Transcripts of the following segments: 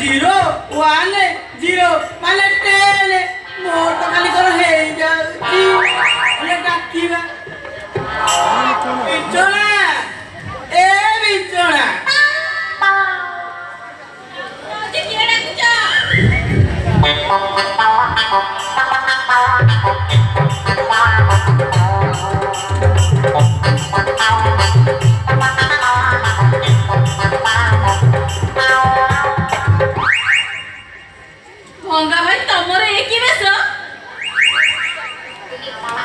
Zero one zero माने ten more तो खाली कर हे जाउची ले डाकिबा बिचोना ए बिचोना जे किए डाकुचा भंगा भाई तमरे एक ही बेस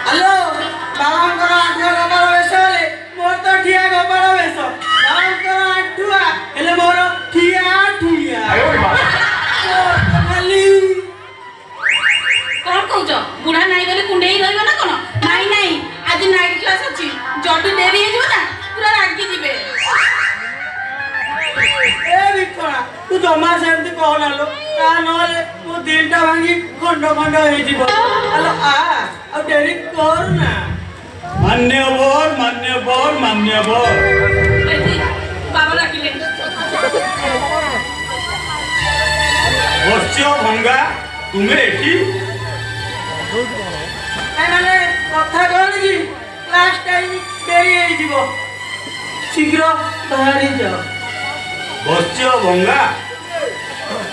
हेलो बाबांकर आठुआ गोपाल बेस हेले मोर तो ठिया गोपाल बेस बाबांकर आठुआ हेले मोर ठिया ठिया खाली कौन कहूच बुढ़ा नाई गले कुंडेई रहइबो ना कोन नाई नाई आज नाइट क्लास अछि जल्दी देरी हे जो ना पूरा रागी जिबे ए बिचोना तू जमा सेमती कहना लो ता नले मो दिलटा भांगी खंड खंड हे जीवो हेलो आ डेरी कर ना मान्यवर बाबा राखिले बच्चो भंगा तुम्हें एठी ए माने कथा कहली कि क्लास टाइम डेरी हे जीवो शीघ्र बाहरी जाओ बच्चो भंगा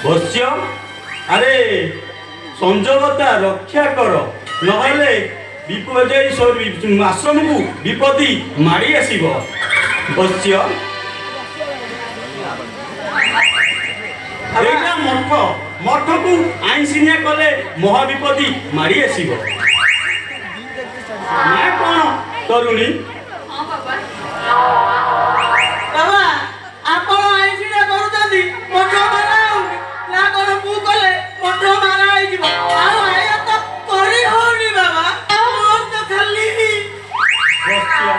बच्चो अरे संजोगता रक्षा कर नहले विपद आश्रम को विपत्ति माड़ी आसब बच्चो एटा मठ मठ को आईनसिनिया कले महाविपत्ति माड़ी आसब ना कौन तरुणी हां बाबा बाबा आपण आईसिना करूतांती मठ मारा ना कोन पु कले मठ मारा आइ जीवो आ आया तो करी होनी बाबा मोर तो खाली बच्चो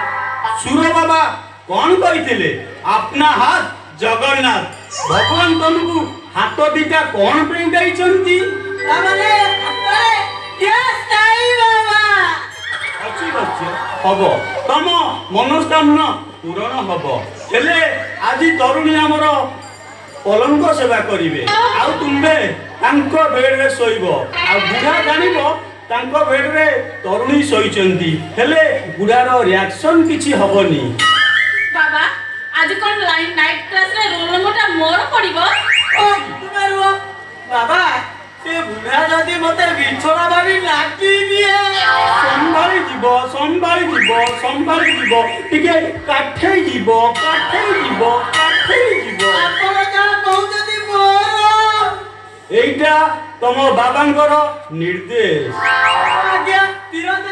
सुर बाबा कौन कही अपना हाथ जगन्नाथ भगवान तुमको हाथ दीटा कौन पे देइचंती माने अरे यस ताई बाबा अच्छी बच्चो हब तम मनोकामना पूरण हब हेले आज तरुणी आमर पलंक सेवा करिवे आउ तुमे तांको बेड रे सोइबो आ बुढ़ा जानिबो तांको बेड रे तरुणी सोइचंती हेले बुढ़ार रिएक्शन किछि हबनी बाबा आज कोन लाइन नाइट क्लास रे रोल नंबरटा मोर पड़िबो ओ तुमे रुओ बाबा से बुढ़ा जदी मते बिछोड़ा भाभी लागी दिए संभाली जीवो टिके काठे जीवो आपण का कहउछती मोर एइटा तम बाबांकर निर्देश आज्ञा तीरथ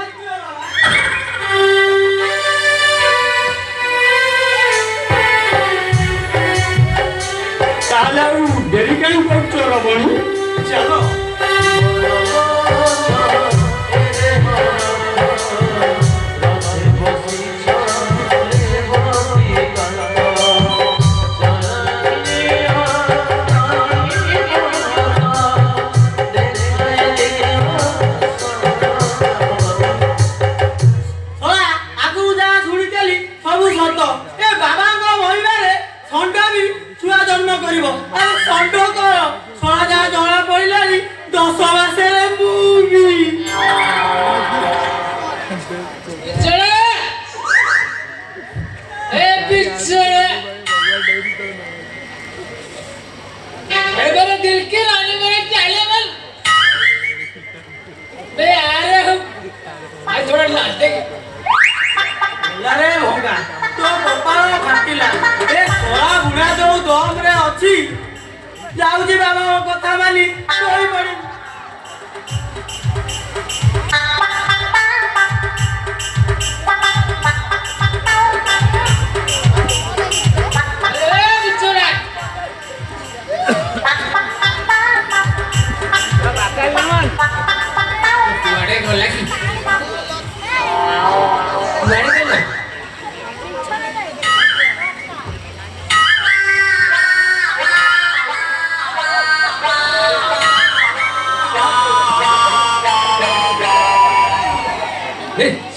ताहले डेरी काई करछ रबणी चलो जाऊजी बाबा कथा मानी सोई पड़ी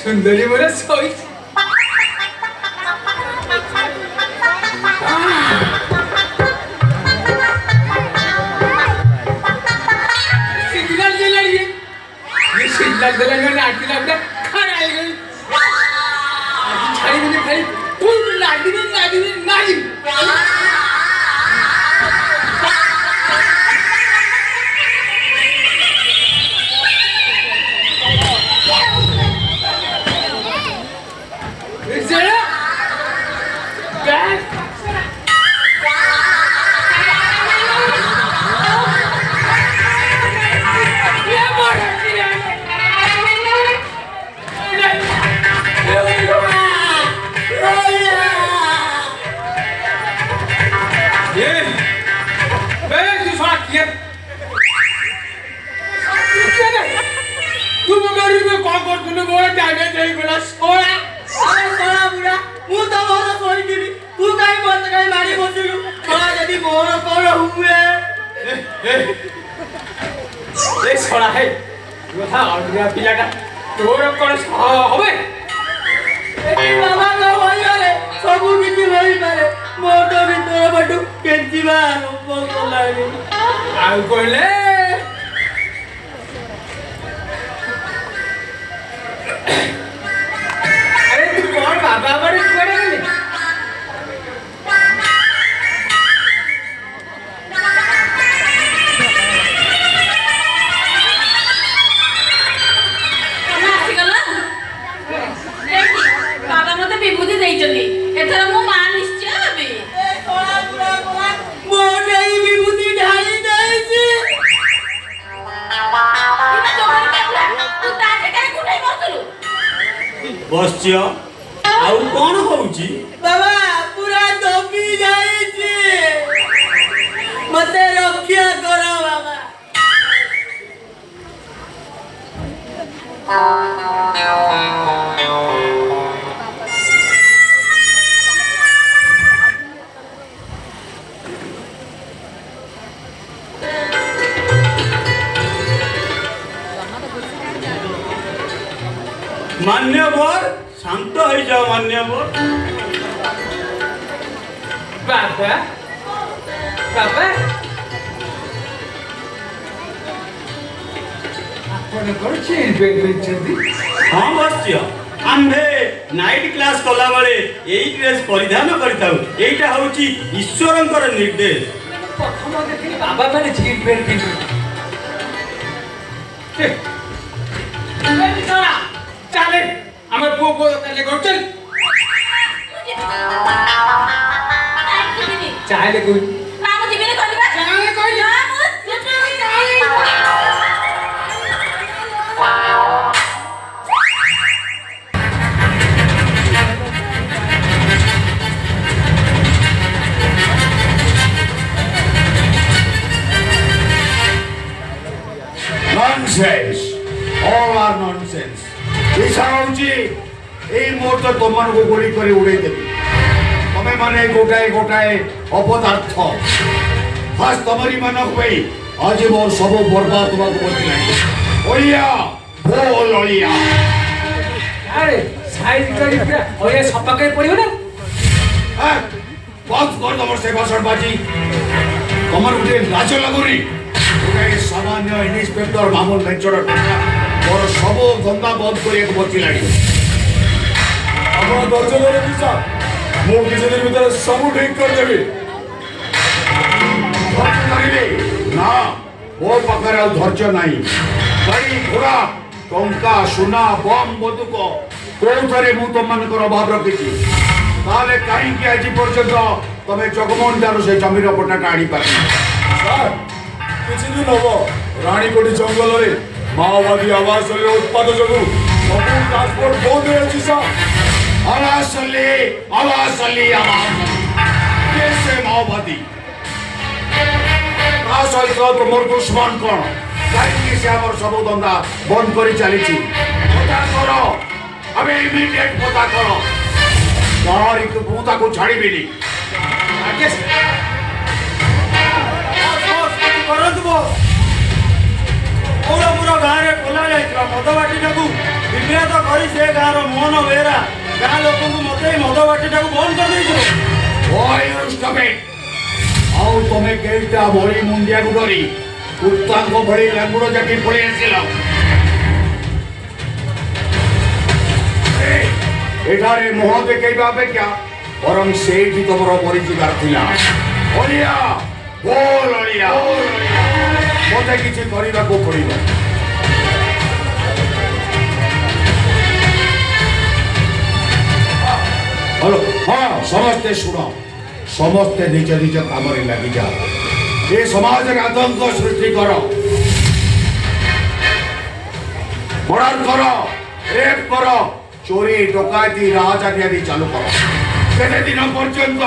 सुंदरी मोरे सोई ଦେଲାନି ଆଟିଲା ଗୋଟେ ଖରା ହେଇଗଲି ଆଜି ଛାଡ଼ିବିନି ଖାଲି ତୁ ଲାଗିବି ନାଇଁ अरे सोना बुढ़ा मु तो मोर सोईदिनी तू काई मत काई मारी बसिलु सोना जदी मोर कोन हुए ए छोड़ा है কথা অডিয়া পিলাটা তোর কোন হবে बाबा तो होई रे सब किछि होई पारे मोर तो ভিতর বটু কেঞ্চিবা আরম্ভ কলানি ଆଉ কইলে আরে তুই কোন বাবা বাড়ি কুয়াড়ে গেলি ବାବା ମତେ ବିଭୂତି ଦେଇଛନ୍ତି ଏଥର ମୋ ମା ନିଶ୍ଚୟ ହେବି ए सोना बुढ़ा कोला मोर ei विभूति ढाली देछि ତୁମେ ଜୋହର କାକୁରା ତୁ ତା ଜାଗାରେ କୁଣ୍ଡାଇ ବସୁଲୁ ବସ୍ୟ ଆଉ କ'ଣ ହଉଛି? बाबा पूरा दबी जाइछि मते रक्षा करो बाबा ମାନ୍ୟବର ଶାନ୍ତ ହେଇଯାଅ ମାନ୍ୟବର ବାବା ବାବା ଆପଣ କଣ ଚେଞ୍ଜ କରିଛନ୍ତି ହଁ ବସ୍ୟ ଆମ୍ଭେ ନାଇଟ୍ କ୍ଲାସ୍ କଲାବେଳେ ଏଇ ଡ୍ରେସ୍ ପରିଧାନ କରିଥାଉ ଏଇଟା ହେଉଛି ଈଶ୍ୱରଙ୍କର ନିର୍ଦ୍ଦେଶ ପ୍ରଥମ ଦେଖିଲି ବାବା ମାନେ ଜିନ୍ ପ୍ୟାଣ୍ଟ ପିନ୍ଧନ୍ତି ଚାଲେ আমার পুଅ তাহলে করছেন চাইলে কই ନା ମୁଁ ଯିବିନି କହିଲି ବା ଚାଲେ କই ନା ମୁଁ Nonsense! All are nonsense. ଇଚ୍ଛା ହଉଛି ଏଇ ମୁହୂର୍ତ୍ତ ତମମାନଙ୍କୁ ଗୁଳି କରି ଉଡ଼େଇ ଦେବି ତମେ ମାନେ ଗୋଟାଏ ଅପଦାର୍ଥ ଖାସ୍ ତମରି ମାନଙ୍କ ପାଇଁ ଆଜି ମୋର ସବୁ ବର୍ବାଦ ହେବାକୁ ବସିଲାଣି ଅଳିଆ ଭୋଲ ଅଳିଆ আরে সাইজ করি পুরা ওই সপা করে পড়িও না বন্ধ কর তোমার সে ভাষণবাজি তোমার গোটে লাজ লাগুনি গোটাଏ ସାମାନ୍ୟ ଇନ୍ସପେକ୍ଟର ମାମୁନ ଭେଞ୍ଚର ଟଙ୍କା ମୋର ସବୁ ଧନ୍ଦା ବନ୍ଦ କରିବାକୁ ବସିଲାଣି ଆପଣ ଧୈର୍ଯ୍ୟ ଧରନ୍ତୁ ସାର୍ ମୁଁ କିଛି ଦିନ ଭିତରେ ସବୁ ଠିକ୍ କରିଦେବି ଧୈର୍ଯ୍ୟ ଧରିବେ ନା ମୋ ପାଖରେ ଆଉ ଧୈର୍ଯ୍ୟ ନାହିଁ ଗାଡ଼ି ଘୋଡ଼ା ଟଙ୍କା ସୁନା ବମ୍ ବନ୍ଧୁକ କୋଉଥିରେ ମୁଁ ତମମାନଙ୍କର ଅଭାବ ରଖିଛି ତାହେଲେ କାହିଁକି ଆଜି ପର୍ଯ୍ୟନ୍ତ ତମେ ଜଗମୋହନଠାରୁ ସେ ଜମିର ପଟ୍ଟାଟା ଆଣିପାରିବ ସାର୍ କିଛି ଦିନ ହବ ରାଣୀକୋଟି ଜଙ୍ଗଲରେ ମାଓବାଦୀ ଆବାସରେ ଉତ୍ପାଦ ଯୋଗୁଁ ସବୁ ଟ୍ରାନ୍ସପୋର୍ଟ ବନ୍ଦ ହେଇଯାଇଛି ସାର୍ आवाज चली किए से माओवादी ता सहित तुमर दुश्मन कौन कहीं से आमर सब धंदा बंद कर चली पता कर अबे इमिडिएट पता कर तारी को भूता को छाड़ीबिनी ପୁରା ଗାଁରେ ଖୋଲା ଯାଇଥିଲା ମଦ ବାଟିଟାକୁ ବିକ୍ରୟ କରି ସେ ଗାଁର ମୋହନ ବେହେରା ଗାଁ ଲୋକଙ୍କୁ ମତେ ମଦ ବାଟିଟାକୁ ବନ୍ଦ କରିଦେଇଛୁ ଆଉ ତମେ କେଇଟା ଭଳି ମୁଣ୍ଡିଆକୁ ଡରି କୁତ୍ତାଙ୍କ ଭଳି ଲାଙ୍ଗୁଡ଼ ଜାକି ପଳେଇ ଆସିଲ ଏଠାରେ ମୁହଁ ଦେଖେଇବା ଅପେକ୍ଷା ବରଂ ସେଇଠି ତମର ପରିଚିକାର ଥିଲା। ଅଳିଆ ବୋଲ ଅଳିଆ, ମତେ କିଛି କରିବାକୁ ପଡ଼ିବ। ହ୍ୟାଲୋ, ହଁ ସମସ୍ତେ ଶୁଣ, ସମସ୍ତେ ନିଜ ନିଜ କାମରେ ଲାଗିଯାଅ। ଏ ସମାଜରେ ଆତଙ୍କ ସୃଷ୍ଟି କର, ମର୍ଡର କର, ରେପ କର, ଚୋରି ଡକାୟତି ରାହାଜାନି ଆଦି ଚାଲୁ କର। କେତେ ଦିନ ପର୍ଯ୍ୟନ୍ତ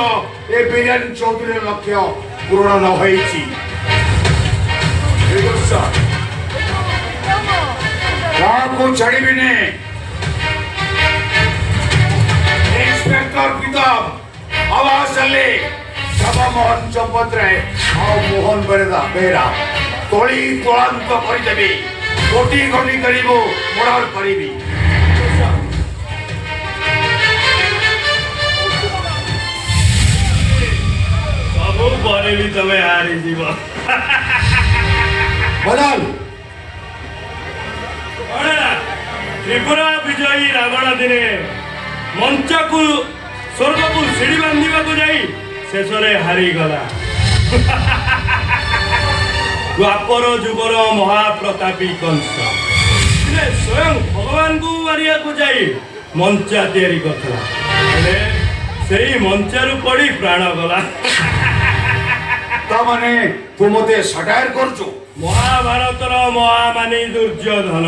ଏ ବୀରେନ ଚୌଧୁରୀର ଲକ୍ଷ୍ୟ ପୂରଣ ନ ହୋଇଛି। କାହାକୁ ଛାଡ଼ିବିନି। ଇନ୍ସପେକ୍ଟର ପିତାବ, ଆବାସ ଅଲି, ଜଗମୋହନ ଚମ୍ପତରାୟ ଆଉ ମୋହନ ବେହେରା ତଳି ତଳାନ୍ତ କରିଦେବି। ଗୋଟି ଗୋଟି କରିବୁ, ମର୍ଡର କରିବି। ସବୁ ପରେ ବି ତମେ ହାରିଯିବ। ବଦଲ ତ୍ରିପୁରା ବିଜୟୀ ରାବଣ ଦିନେ ମଞ୍ଚକୁ ସ୍ୱର୍ଗକୁ ସିଡ଼ି ବାନ୍ଧିବାକୁ ଯାଇ ଶେଷରେ ହାରିଗଲା। ଦ୍ୱାପର ଯୁଗର ମହାପ୍ରତାପୀ କଂସ ସ୍ୱୟଂ ଭଗବାନଙ୍କୁ ମାରିବାକୁ ଯାଇ ମଞ୍ଚା ତିଆରି କରିଥିଲା, ହେଲେ ସେଇ ମଞ୍ଚାରୁ ପଡ଼ି ପ୍ରାଣ ଗଲା। ତାମାନେ ତୁ ମତେ ସଟାୟାର କରୁଛୁ? ମହାଭାରତର ମହାମାନୀ ଦୁର୍ଯ୍ୟୋଧନ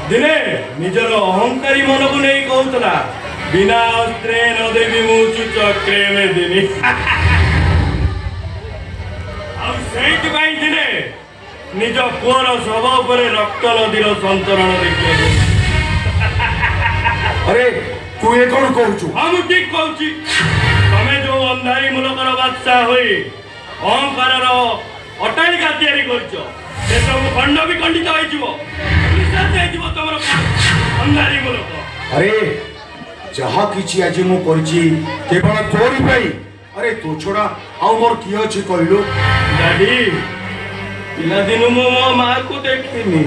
ଦିନେ ନିଜର ଅହଙ୍କାରୀ ମନକୁ ନେଇ କହୁଥିଲା, ବିନା ଅସ୍ତ୍ରେ ନ ଦେବି ମୁଁ ଚକ୍ରେ ମେଦିନୀ। ଆଉ ସେଇଥିପାଇଁ ଦିନେ ନିଜ ପୁଅର ଶବ ଉପରେ ରକ୍ତ ନଦୀର ସନ୍ତରଣ ଦେଖିବାକୁ। ଆରେ ତୁ ଏ କଣ କହୁଛୁ? ହଁ ମୁଁ ଠିକ କହୁଛି। ତମେ ଯୋଉ ଅନ୍ଧାରୀ ମୁଲକର ବାଦଶାହ ହୋଇ ଅହଙ୍କାରର ଅଟ୍ଟାଳିକା ତିଆରି କରିଛ, ସେସବୁ ଖଣ୍ଡ ବିଖଣ୍ଡିତ ହେଇଯିବ, ହେଇଯିବ ତମର ଅନ୍ଧାରୀ ମୁଲକ। ଆରେ ଯାହା କିଛି ଆଜି ମୁଁ କରିଛି କେବଳ ତୋରି ପାଇଁ। ଆରେ ତୋ ଛଡା ଆଉ ମୋର କିଏ ଅଛି କହିଲୁ? ଡାଡି, ପିଲାଦିନୁ ମୁଁ ମୋ ମାଆକୁ ଦେଖିନି,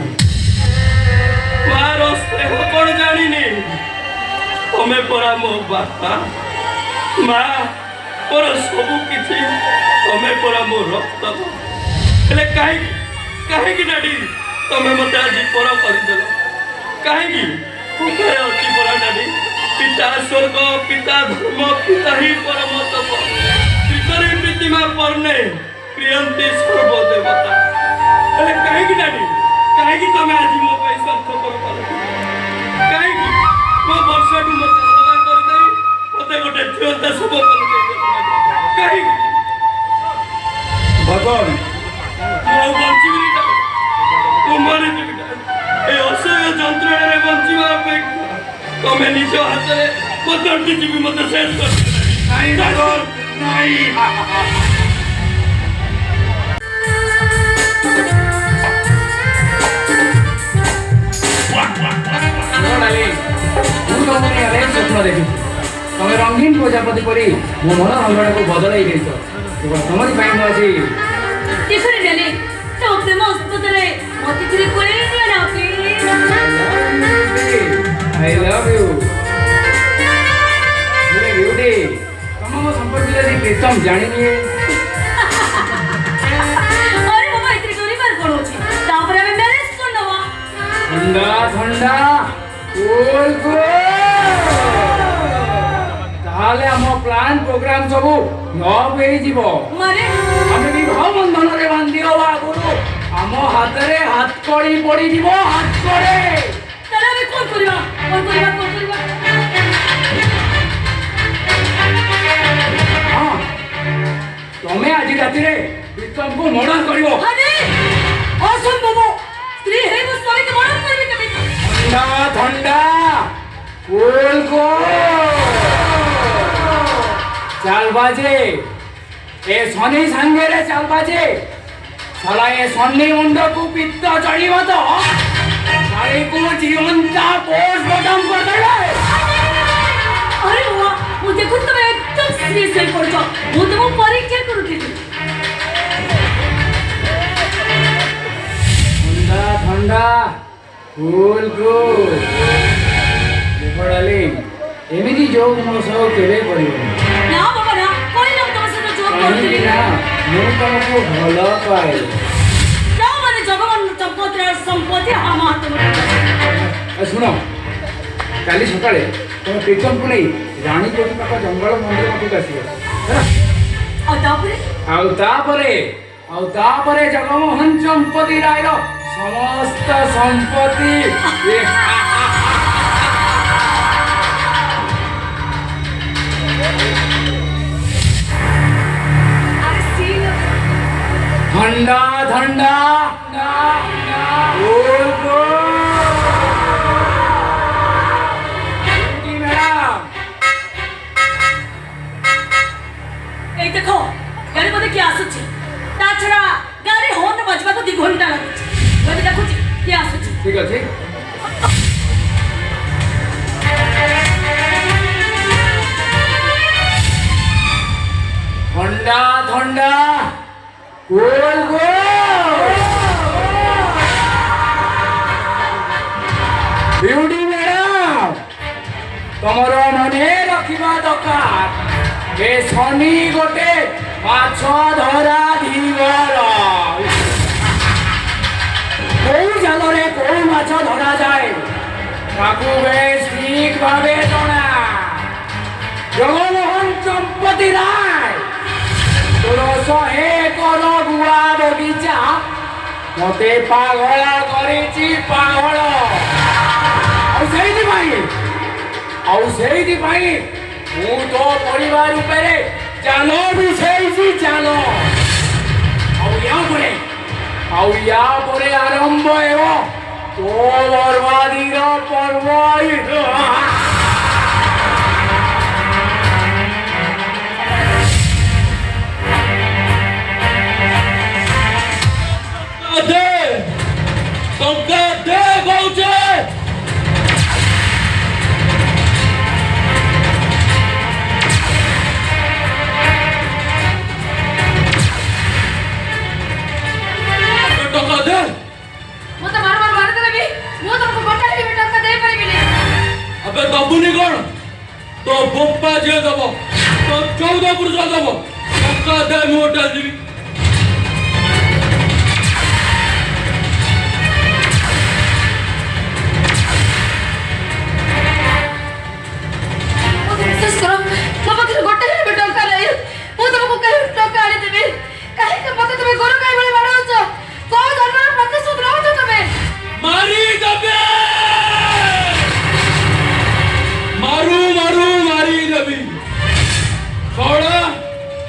ମାଆର ସ୍ନେହ କଣ ଜାଣିନି। ତମେ ପରା ମୋ ବାପା, ମା ମୋର ସବୁ କିଛି, ତମେ ପରା ମୋ ରକ୍ତ। ହେଲେ କାହିଁକି ଡାଡି ତମେ ମତେ ଆଜି ପର କରିଦେଲ? କାହିଁକି? କୋଠାରେ ଅଛି ପରା ଡାଡି ପିତା ସ୍ୱର୍ଗ, ପିତା ଧର୍ମ, ପିତା ହିଁ ପରମ ତପ। ପିତରି ପ୍ରୀତିମା ପର୍ଣ୍ଣେ ପ୍ରିୟନ୍ତି ସର୍ବଦେବତା। ହେଲେ କାହିଁକି ଡାଡି, କାହିଁକି ତମେ ଆଜି ମୋ ପାଇଁ ସ୍ୱାର୍ଥପର କଲ? କାହିଁକି ମୋ ବର୍ଷଠୁ ମତେ ଅଲଗା କରିଦେଇ ମତେ ଗୋଟେ ଝିଅତା ଶୁଭ କରିଦେଇ? କାହିଁକି? ବଦନ ମୁଁ ବଞ୍ଚିବିନି ଡାଡି, ମୁଁ ମରିଯିବି ଡାଡି। ଏ ଅସହ୍ୟ ଯନ୍ତ୍ରଣାରେ ବଞ୍ଚିବା ଅପେକ୍ଷା ତମେ ନିଜ ହାତରେ ମୋ ତଣ୍ଟି ଯିବି ମତେ ଶେଷ କରିଦେବ। ନାଇଁ ବଦନ ନାଇଁ। ସ୍ୱପ୍ନ ଦେଖିଛି ତମେ ରଙ୍ଗୀନ ପ୍ରଜାପତି ପରି ମୋ ମନ ରଙ୍ଗଟାକୁ ବଦଳାଇ ଦେଇଛ। କେବଳ ତମରି ପାଇଁ ମୁଁ ଆଜି ଦେଖରେ ଡାଲି ତୋ ପ୍ରେମ ଅସ୍ପଦରେ ମତେ ଥିରେ କୋଳେଇ ଦିଅ ନା ପ୍ଲିଜ୍। I love you. ହେଲେ ବିଉଟି, ତମ ମୋ ସମ୍ପର୍କରେ ଯଦି ପ୍ରୀତମ ଜାଣିନି। ଆରେ ବାବା ଏଥିରେ କରିବାର କଣ ଅଛି? ତାପରେ ଆମେ ମ୍ୟାରେଜ କରିନବା। ଥଣ୍ଡା ଥଣ୍ଡା କୁଲ୍ କୁଲ୍। ତାହେଲେ ଆମ ପ୍ଲାନ୍ ପ୍ରୋଗ୍ରାମ ସବୁ ନବ ହେଇଯିବ। ମାରେ ଆମେ ବିବାହ ବନ୍ଧନରେ ବାନ୍ଧି ହବା ଆଗରୁ ଆମ ହାତରେ ହାତ କଡ଼ି ପଡ଼ିଯିବ। ହାତ କଡ଼େ ତାହେଲେ ଆମେ କଣ କରିବା? କଣ କରିବା? ହଁ, ତମେ ଆଜି ରାତିରେ ପ୍ରୀତମକୁ ମର୍ଡର କରିବ। ଆରେ ଅସମ୍ଭବ! ସ୍ତ୍ରୀ ହେଇ ମୋ ସ୍ୱାମୀକୁ ମର୍ଡର କରିବି କେମିତି? ଥଣ୍ଡା ଥଣ୍ଡା କୁଲ୍ କୁଲ୍। ଚାଲ ବାଜେ ଏ ଶନି ସାଙ୍ଗରେ ଚାଲ ବାଜେ। শালা এ সন্নি মুন্ডকু পিত্ত চড়িব তো শাড়িকু জীবনটা পোস্টমর্টম করে দেবে। अरे वाह मुझे खुद तो एकदम सीरियस है पड़ जाओ वो तो वो परीक्षा करो थी ঠান্ডা ঠান্ডা Cool, good. देखो डार्लिंग, एमिति जोक मो सह केबे करिवनी। ନା ବାବା ନା କହିଲ ତମ ସହିତ ଜୋକ୍ କାହିଁକି କରୁଥିଲି ନା ମୁଁ ତମକୁ ଭଲ ପାଏ। ଯାଅ ମାନେ ଜଗବନ ସମ୍ପତ୍ତିର ସମ୍ପତ୍ତି ଆମ ହାତକୁ ଶୁଣ, କାଲି ସକାଳେ ତମେ ପିକଅପ୍କୁ ନେଇ ରାଣୀକୋଟି ପାଖ ଜଙ୍ଗଲ ମନ୍ଦିର ପାଖକୁ ଆସିବ ହେଲା? ଆଉ ତାପରେ ଆଉ ତାପରେ ଜଗମୋହନ ଚମ୍ପତି ରାୟର ସମସ୍ତ ସମ୍ପତ୍ତି ଧଣ୍ଡା ଧଣ୍ଡା এই দেখো গাড়ি মধ্যে কি আসুଛି তাছাড়া গাড়ি হর্ন বাজବାକୁ 2 ঘন্টা লাগুଛି গাড়ি দেখুছি কি আসুଛି ঠিক আছে ধন্ডা ধন্ডা গোল গোল বিউটি ম্যাডাম তোমার মনে রাখিবা দরকার এ শনি গোটে মাছ ধরা ধীবর কোউ জালরে কোউ মাছ ধরা যায় তাকু বেশ ঠিক ভাবে জনা জগমোহন চম্পতি রায় তোর 100 কর গুয়া বগিচা মতে পাগল করেছি পাগল ଆଉ ସେଇଥିପାଇଁ ମୁଁ ତୋ ପରିବାର ଉପରେ ଜାଲ ବିଛେଇଛି ଜାଲ ଆଉ ୟା ପରେ ଆରମ୍ଭ ହେବ ତୋ ବର୍ବାଦୀର ପର୍ବ ଟଙ୍କା ଦେ କହୁଛେ अबे दबुनी कौन तो बोपा जे दब तो 14 पुरुष दब टका दे मोटा जीवी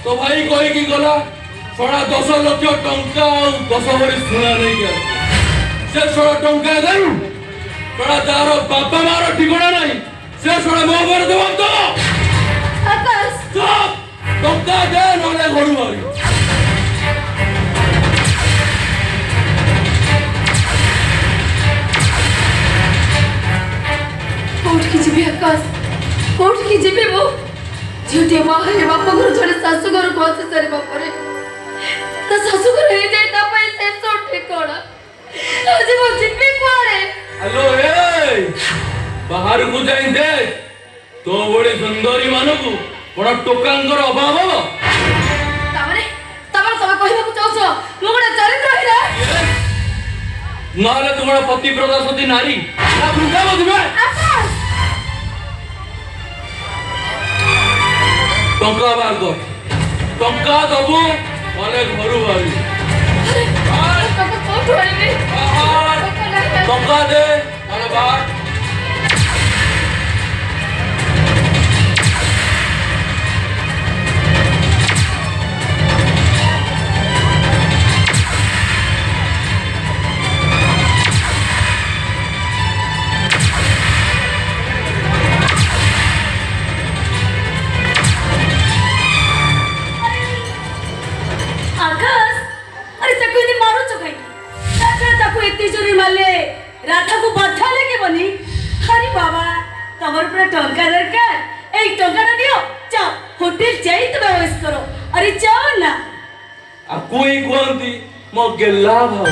तो भाई कोई की गला सोड़ा 10 लाख टंका 10 भरी सुना नहीं गया से सोड़ा टंका दे सोड़ा तार बापा मारो ठिकाना नहीं से सोड़ा मो पर देव तो आकाश चुप टंका दे नले घरु मारी कोर्ट की जीबी आकाश कोर्ट की जीबी वो झूठे माँ है बापा घर छोड़े सासू घर को आसे सारे बापा रे तो सासू घर है जाए ता पे से सोटे कोड़ा आज वो जीबी कोड़े हेलो ए बाहर को जाई दे तो बड़ी सुंदरी मानो को बड़ा टोकांगर अभाव हो तामरे तमे कहबा को चाहछो मोगडा चरित्र हिरा नाले तुम्हारा पतिव्रता सती नारी ना भूखा बदमे आकाश टंका बार कर टंका दबु माने घरु बारी तो कोठ वाली टंका दे माने बाहर राधा को बच्चा लेके बनी अरे बाबा तमर पूरा टंका दरकार एक टंका ना दियो जाओ होटल जाई तो व्यवस्था करो अरे जाओ ना आ कोई कोंती मो गेल्ला भाऊ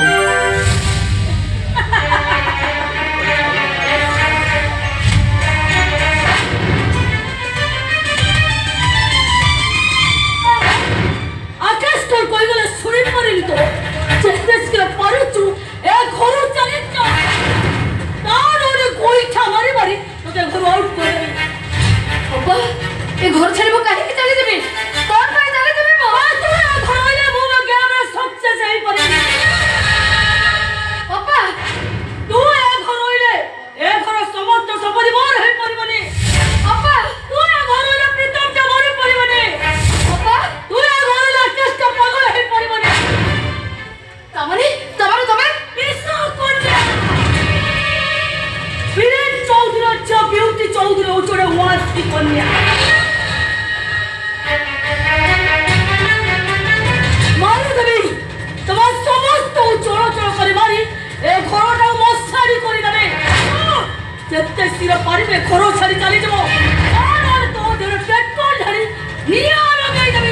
କରିଲି ତ ଯେତେ ଶୀଘ୍ର ପାରୁଛୁ ଏ ଘରୁ ଚାଲି ଯା ତାର ଗୋଇଠା ମାରି ମାରି ତତେ ଘରୁ ଆଉଟ୍ କରିଦେବି। ବାପା ଏ ଘର ଛାଡି ମୁଁ କାହିଁକି ଚାଲିଯିବି? କଣ ପାଇଁ ଚାଲିଯିବି ମୁଁ? ତୁ ଏ ଘର ହେଲେ ମୁଁ ମୋ ଗେମ୍ରେ ସକ୍ସେସ୍ ହେଇପାରିବି। ବାପା ତୁ ଏ ଘର ହେଲେ ଏ ଘର ସମସ୍ତ ସମ୍ପତ୍ତି ମୋର ହେଇପାରିବନି। ବାପା ତୁ ଏ ଘର ହେଲେ ପ୍ରୀତମଟା ମରି ପାରିବନି। ବାପା ତୁ ଏ ଘର ହେଲେ ଆକାଶଟା ପାଗଳ ହେଇପାରିବନି। ତମେ କିସ କନ୍ୟା বীরেন চৌধুরীর ঝিও বিউটি চৌধুরী উচড়ে ওয়াসি কন্যা। মারি দেবি তোমার সমস্ত চড়চড় করে মারি এ ঘরটা মশারি করে দেবে। যেতে শীঘ্র পারিবে ঘর ছাড়ি চালি যাব আর তো দেড় পেট্রোল ঢালি নিয়ে লাগাই দেবে।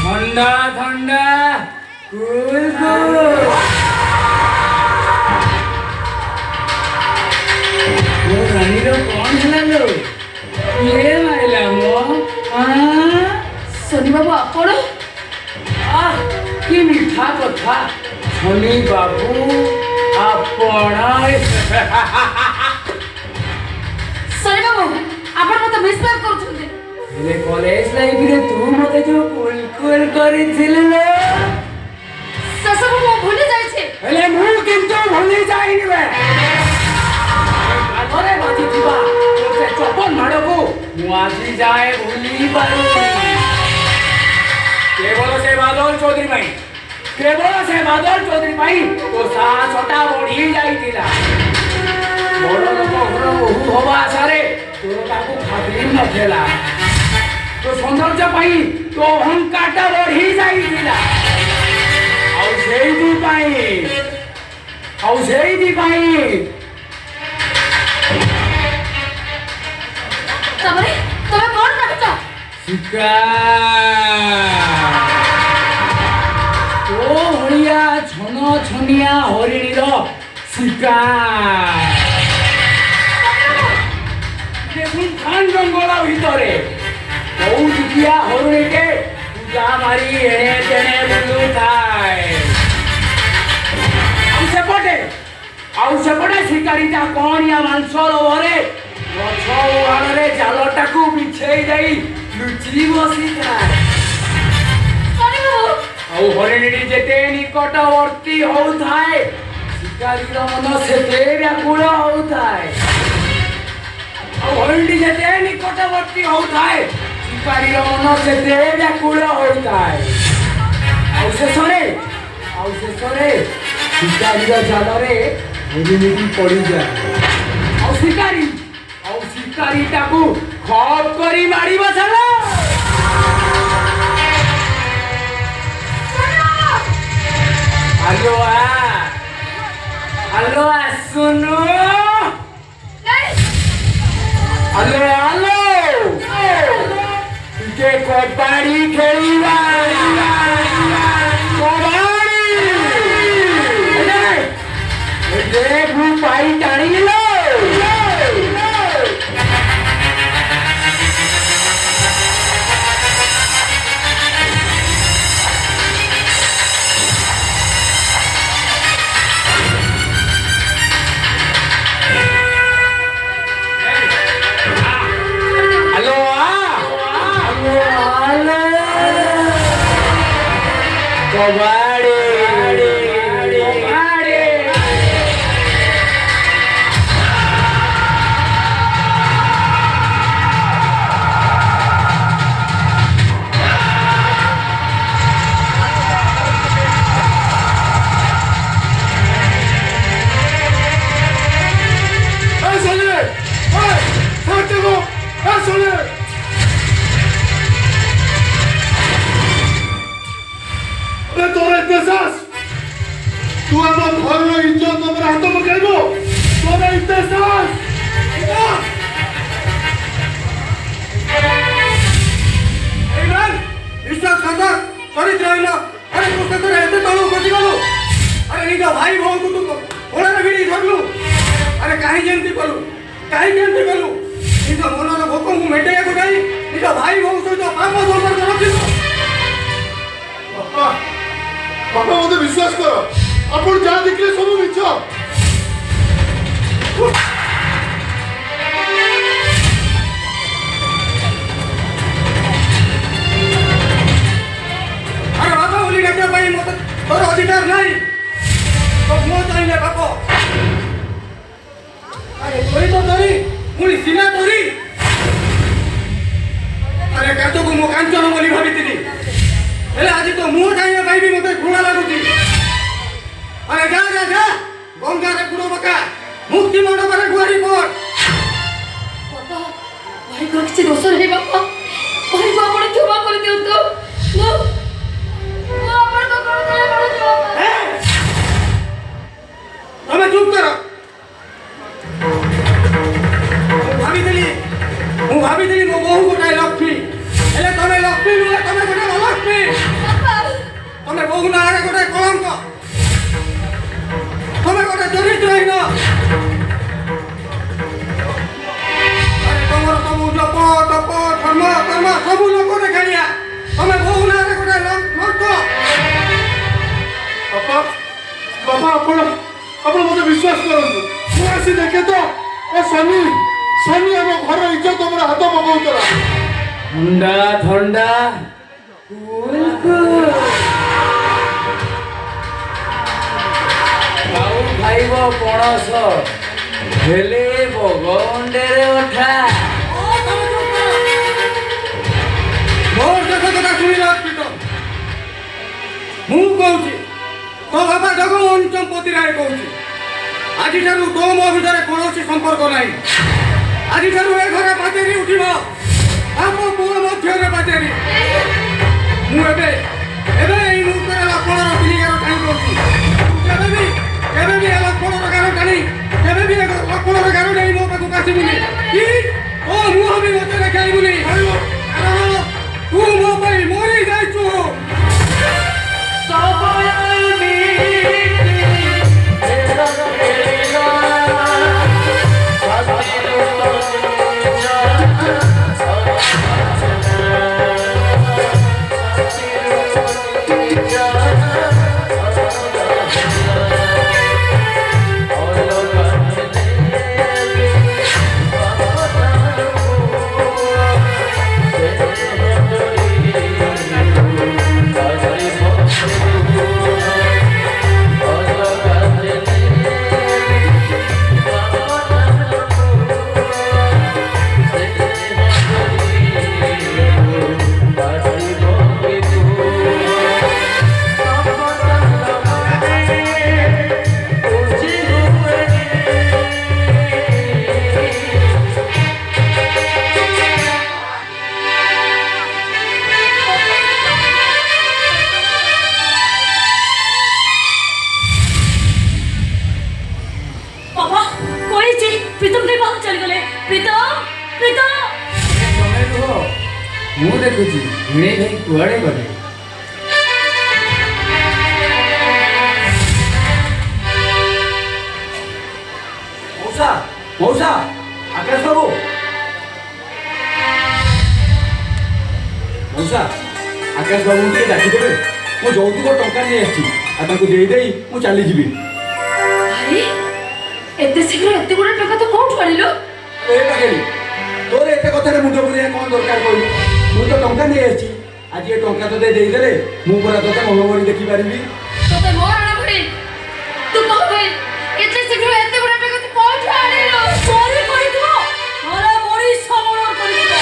ঠান্ডা ঠান্ডা কুল কুল ও রানীর কোন হেলালো কিরে মারিলা মো সোনি বাবু আপন আহ কি মিঠা কথা শনি বাবু আপনার সোনি বাবু আপন মতো বিশ্বাস করছেন? ହେଲେ କଲେଜ ଲାଇଫରେ ତୁ ମତେ ଯୋଉ କୁଲକୁଲ କରିଥିଲୁ ସେସବୁ ମୁଁ ଭୁଲି ଯାଇଛି। ହେଲେ ମୁଁ କିନ୍ତୁ ଭୁଲି ଯାଇନି ବେ କାନରେ ବାଜିଥିବା ତୋର ସେ ଚପଲ ମାଡ଼କୁ ମୁଁ ଆଜି ଯାଏ ଭୁଲି ପାରୁନି। କେବଳ ସେ ବାଦଲ ଚୌଧୁରୀ ପାଇଁ ତୋ ସାହସଟା ବଢି ଯାଇଥିଲା। ବଡ଼ ଲୋକ ଘର ବୋହୂ ହବା ଆଶାରେ ତୋର ତାକୁ ଖାତିର ନଥିଲା। तो सौंदर्य पाई तो अहंकारटा बढ़ी जाइथिला आउ सेइदी पाई ତମେ କଣ ଭାବୁଛ? ଶିକାର ଓ ହଳିଆ ଛନ ଛନିଆ ହରିଣୀର ଶିକାର দেখুন খান জঙ্গল ভিতরে কৌটিকিয়া হরিণীকে পূজা মারি এনে তেনে বুলু থায় ଆଉ ସେପଟେ ଶିକାରୀଟା କଣିଆ ମାଂସ ଲୋଭରେ ଗଛ ଉହାଣରେ ଜାଲଟାକୁ ବିଛେଇ ଦେଇ ଲୁଚି ବସିଥାଏ। ଆଉ ହରିଣୀଟି ଯେତେ ନିକଟବର୍ତ୍ତୀ ହଉଥାଏ ଶିକାରୀର ମନ ସେତେ ବ୍ୟାକୁଳ ହଉଥାଏ। ଆଉ ହରିଣୀଟି ଯେତେ ନିକଟବର୍ତ୍ତୀ ହଉଥାଏ ଶିକାରୀର ମନ ସେତେ ବ୍ୟାକୁଳ ହଉଥାଏ। ଆଉ ଶେଷରେ ଶିକାରୀର ଜାଲରେ ହରିଣୀଟି ପଡ଼ିଯାଏ। ଆଉ ଶିକାରୀ ତାକୁ ଖପ କରି ମାରି ବସାଲା। ଆଲୋ ଆସୁନୁ ଆଲୋ ଟିକେ କବାଡ଼ି ଖେଳିବା। देख मैं पाई टाणी लो हेलो कबाड़ी तू आम घर इज्जत मेरे हाथ पकड़ तोर इतिहास विश्वासघातक चरित्रहीन अरे तू सतरे एते तळू बसी गलु अरे निज भाई भौ को तू ओळारे भिडी धरलु अरे काहे जेंती कलु निज मनर भोक मु मेटेया को जाई ନିଜ ଭାଇ ବୋହୂ ସହିତ ପାପ ସମ୍ପର୍କ ରଖିବ। ବାପା ବାପା ମତେ ବିଶ୍ୱାସ କର ଆପଣ ଯାହା ଦେଖିଲେ ସବୁ ମିଛ। ଆରେ ବାପା ବୋଲି ଡାକିବା ପାଇଁ ମତେ ତୋର ଅଧିକାର ନାହିଁ। ତ ମୁଁ ଚାହିଁଲେ ବାପ ଆରେ ତୋରି ତ ତୋରି ପୁଣି ସିନା ତୋରି। ଆରେ କାଚକୁ ମୁଁ କାଞ୍ଚନ ବୋଲି ଭାବିଥିଲି ହେଲେ ଆଜି ତ ମୁଁ ଚାହିଁବା ପାଇଁ ବି ମତେ ଘୃଣା ଲାଗୁଛି। ଆରେ ଯା ଯା ଯା ଗଙ୍ଗାରେ ବୁଡ଼ ପକା ମୁକ୍ତି ମଣ୍ଡପରେ ଗୁହାରି ପଡ। ବାପା ଭାଇଙ୍କର କିଛି ଦୋଷ ନାହିଁ ବାପା ଭାଇକୁ ଆପଣ କ୍ଷମା କରିଦିଅନ୍ତୁ ମୁଁ ଆପଣଙ୍କ ଗୋଡ଼ ତଳେ ପଡ଼ୁଛି ବାପା। ତମେ ଚୁପ୍ କର। ମୁଁ ଭାବିଥିଲି ମୋ ବୋହୂ ଗୋଟାଏ ଲକ୍ଷ୍ମୀ ହେଲେ ତମେ ଲକ୍ଷ୍ମୀ ନୁହେଁ ତମେ ଗୋଟେ ଅଲକ୍ଷ୍ମୀ। ବାପା ତମେ ବୋହୂ ନାଁରେ ଗୋଟେ କଳଙ୍କ। ତମେ ଗୋଟେ ଚରିତ୍ରହୀନ। ଆରେ ତମର ସବୁ ଜପ ତପ ଧର୍ମ କର୍ମ ସବୁ ଲୋକ ଦେଖାଣିଆ। ତମେ ବୋହୂ ନାଁରେ ଗୋଟେ ନଷ୍ଟ। ବାପା ବାପା ଆପଣ ଆପଣ ମତେ ବିଶ୍ୱାସ କରନ୍ତୁ ମୁଁ ଆସି ଦେଖେ ତ ଏ ଶନି ଶନି ଆମ ଘର ଇଜ୍ଜତ ଆମର ହାତ ପକାଉଥିଲା। ଥଣ୍ଡା ଥଣ୍ଡା କୁଲ କୁଲ ଆଉ ଖାଇବ ପଣସ ହେଲେ ବଗଣ୍ଡେରେ ଅଠା। ମୋର ଦେଶ କଥା ଶୁଣିଲ ଅର୍ପିତ। ମୁଁ କହୁଛି ତୋ ବାପା ଜଗମୋହନ ଚମ୍ପତି ରାୟ କହୁଛି ଆଜିଠାରୁ ତୋ ମୋ ଭିତରେ କୌଣସି ସମ୍ପର୍କ ନାହିଁ। ଆଜିଠାରୁ ଏ ଘରେ ପାଚେରୀ ଉଠିବ ଆମ ପୁଅ ମଧ୍ୟରେ ପାଚେରୀ। ମୁଁ ଏବେ ଏଇ ମୁହୂର୍ତ୍ତରେ ଲକ୍ଷ୍ମଣର ଚିଲିକାର ଟାଣି କରୁଛି। କେବେ ବି ଏ ଲକ୍ଷ୍ମଣର ଗାର ଟାଣି କେବେ ବି ଲକ୍ଷ୍ମଣର ଗାର ନେଇ ମୋ ପାଖକୁ ଆସିବୁନି କି ଓ ମୁହଁ ବି ମୋତେ ଦେଖାଇବୁନି। କାରଣ ତୁ ମୋ ପାଇଁ ମରି ଯାଇଛୁ। ମୁଁ ଦେଖୁଛି ଭିଣେଇ ଭାଇ କୁଆଡ଼େ ଗଲେ। ମଉସା ମଉସା ଆକାଶ ବାବୁ ମଉସା ଆକାଶ ବାବୁଙ୍କୁ ଟିକେ ଡାକିଦେବେ। ମୁଁ ଯୌତୁକ ଟଙ୍କା ନେଇ ଆସିଛି ଆଉ ତାଙ୍କୁ ଦେଇଦେଇ ମୁଁ ଚାଲିଯିବି। ଆରେ ଏତେ ଶୀଘ୍ର ଏତେ ଗୁଡ଼ା ଟଙ୍କା ତ କୋଉଠୁ ଆଣିଲୁ? ଏ ପାଗେଳି ତୋର ଏତେ କଥାରେ ମୁଣ୍ଡ ପୁରେଇବା କ'ଣ ଦରକାର କହିଲୁ? ମୁଁ ତ ଟଙ୍କା ନେଇ ଆସିଛି ଆଜି ଏ ଟଙ୍କା ତୋତେ ଦେଇଦେଲେ ମୁଁ ପୁରା ତୋତେ ମନ ଭରି ଦେଖିପାରିବି। ତତେ ମୋ ରାଣ ଭାଇ ତୁ କହ ଭାଇ ଏତେ ଶୀଘ୍ର ଏତେ ଗୁଡ଼ା ଟଙ୍କା ତୁ କୋଉଠୁ ଆଣିଲୁ? ଚୋରି କରିଥିବ ଘରେ ମଣି ସମଣ କରିଥିବ।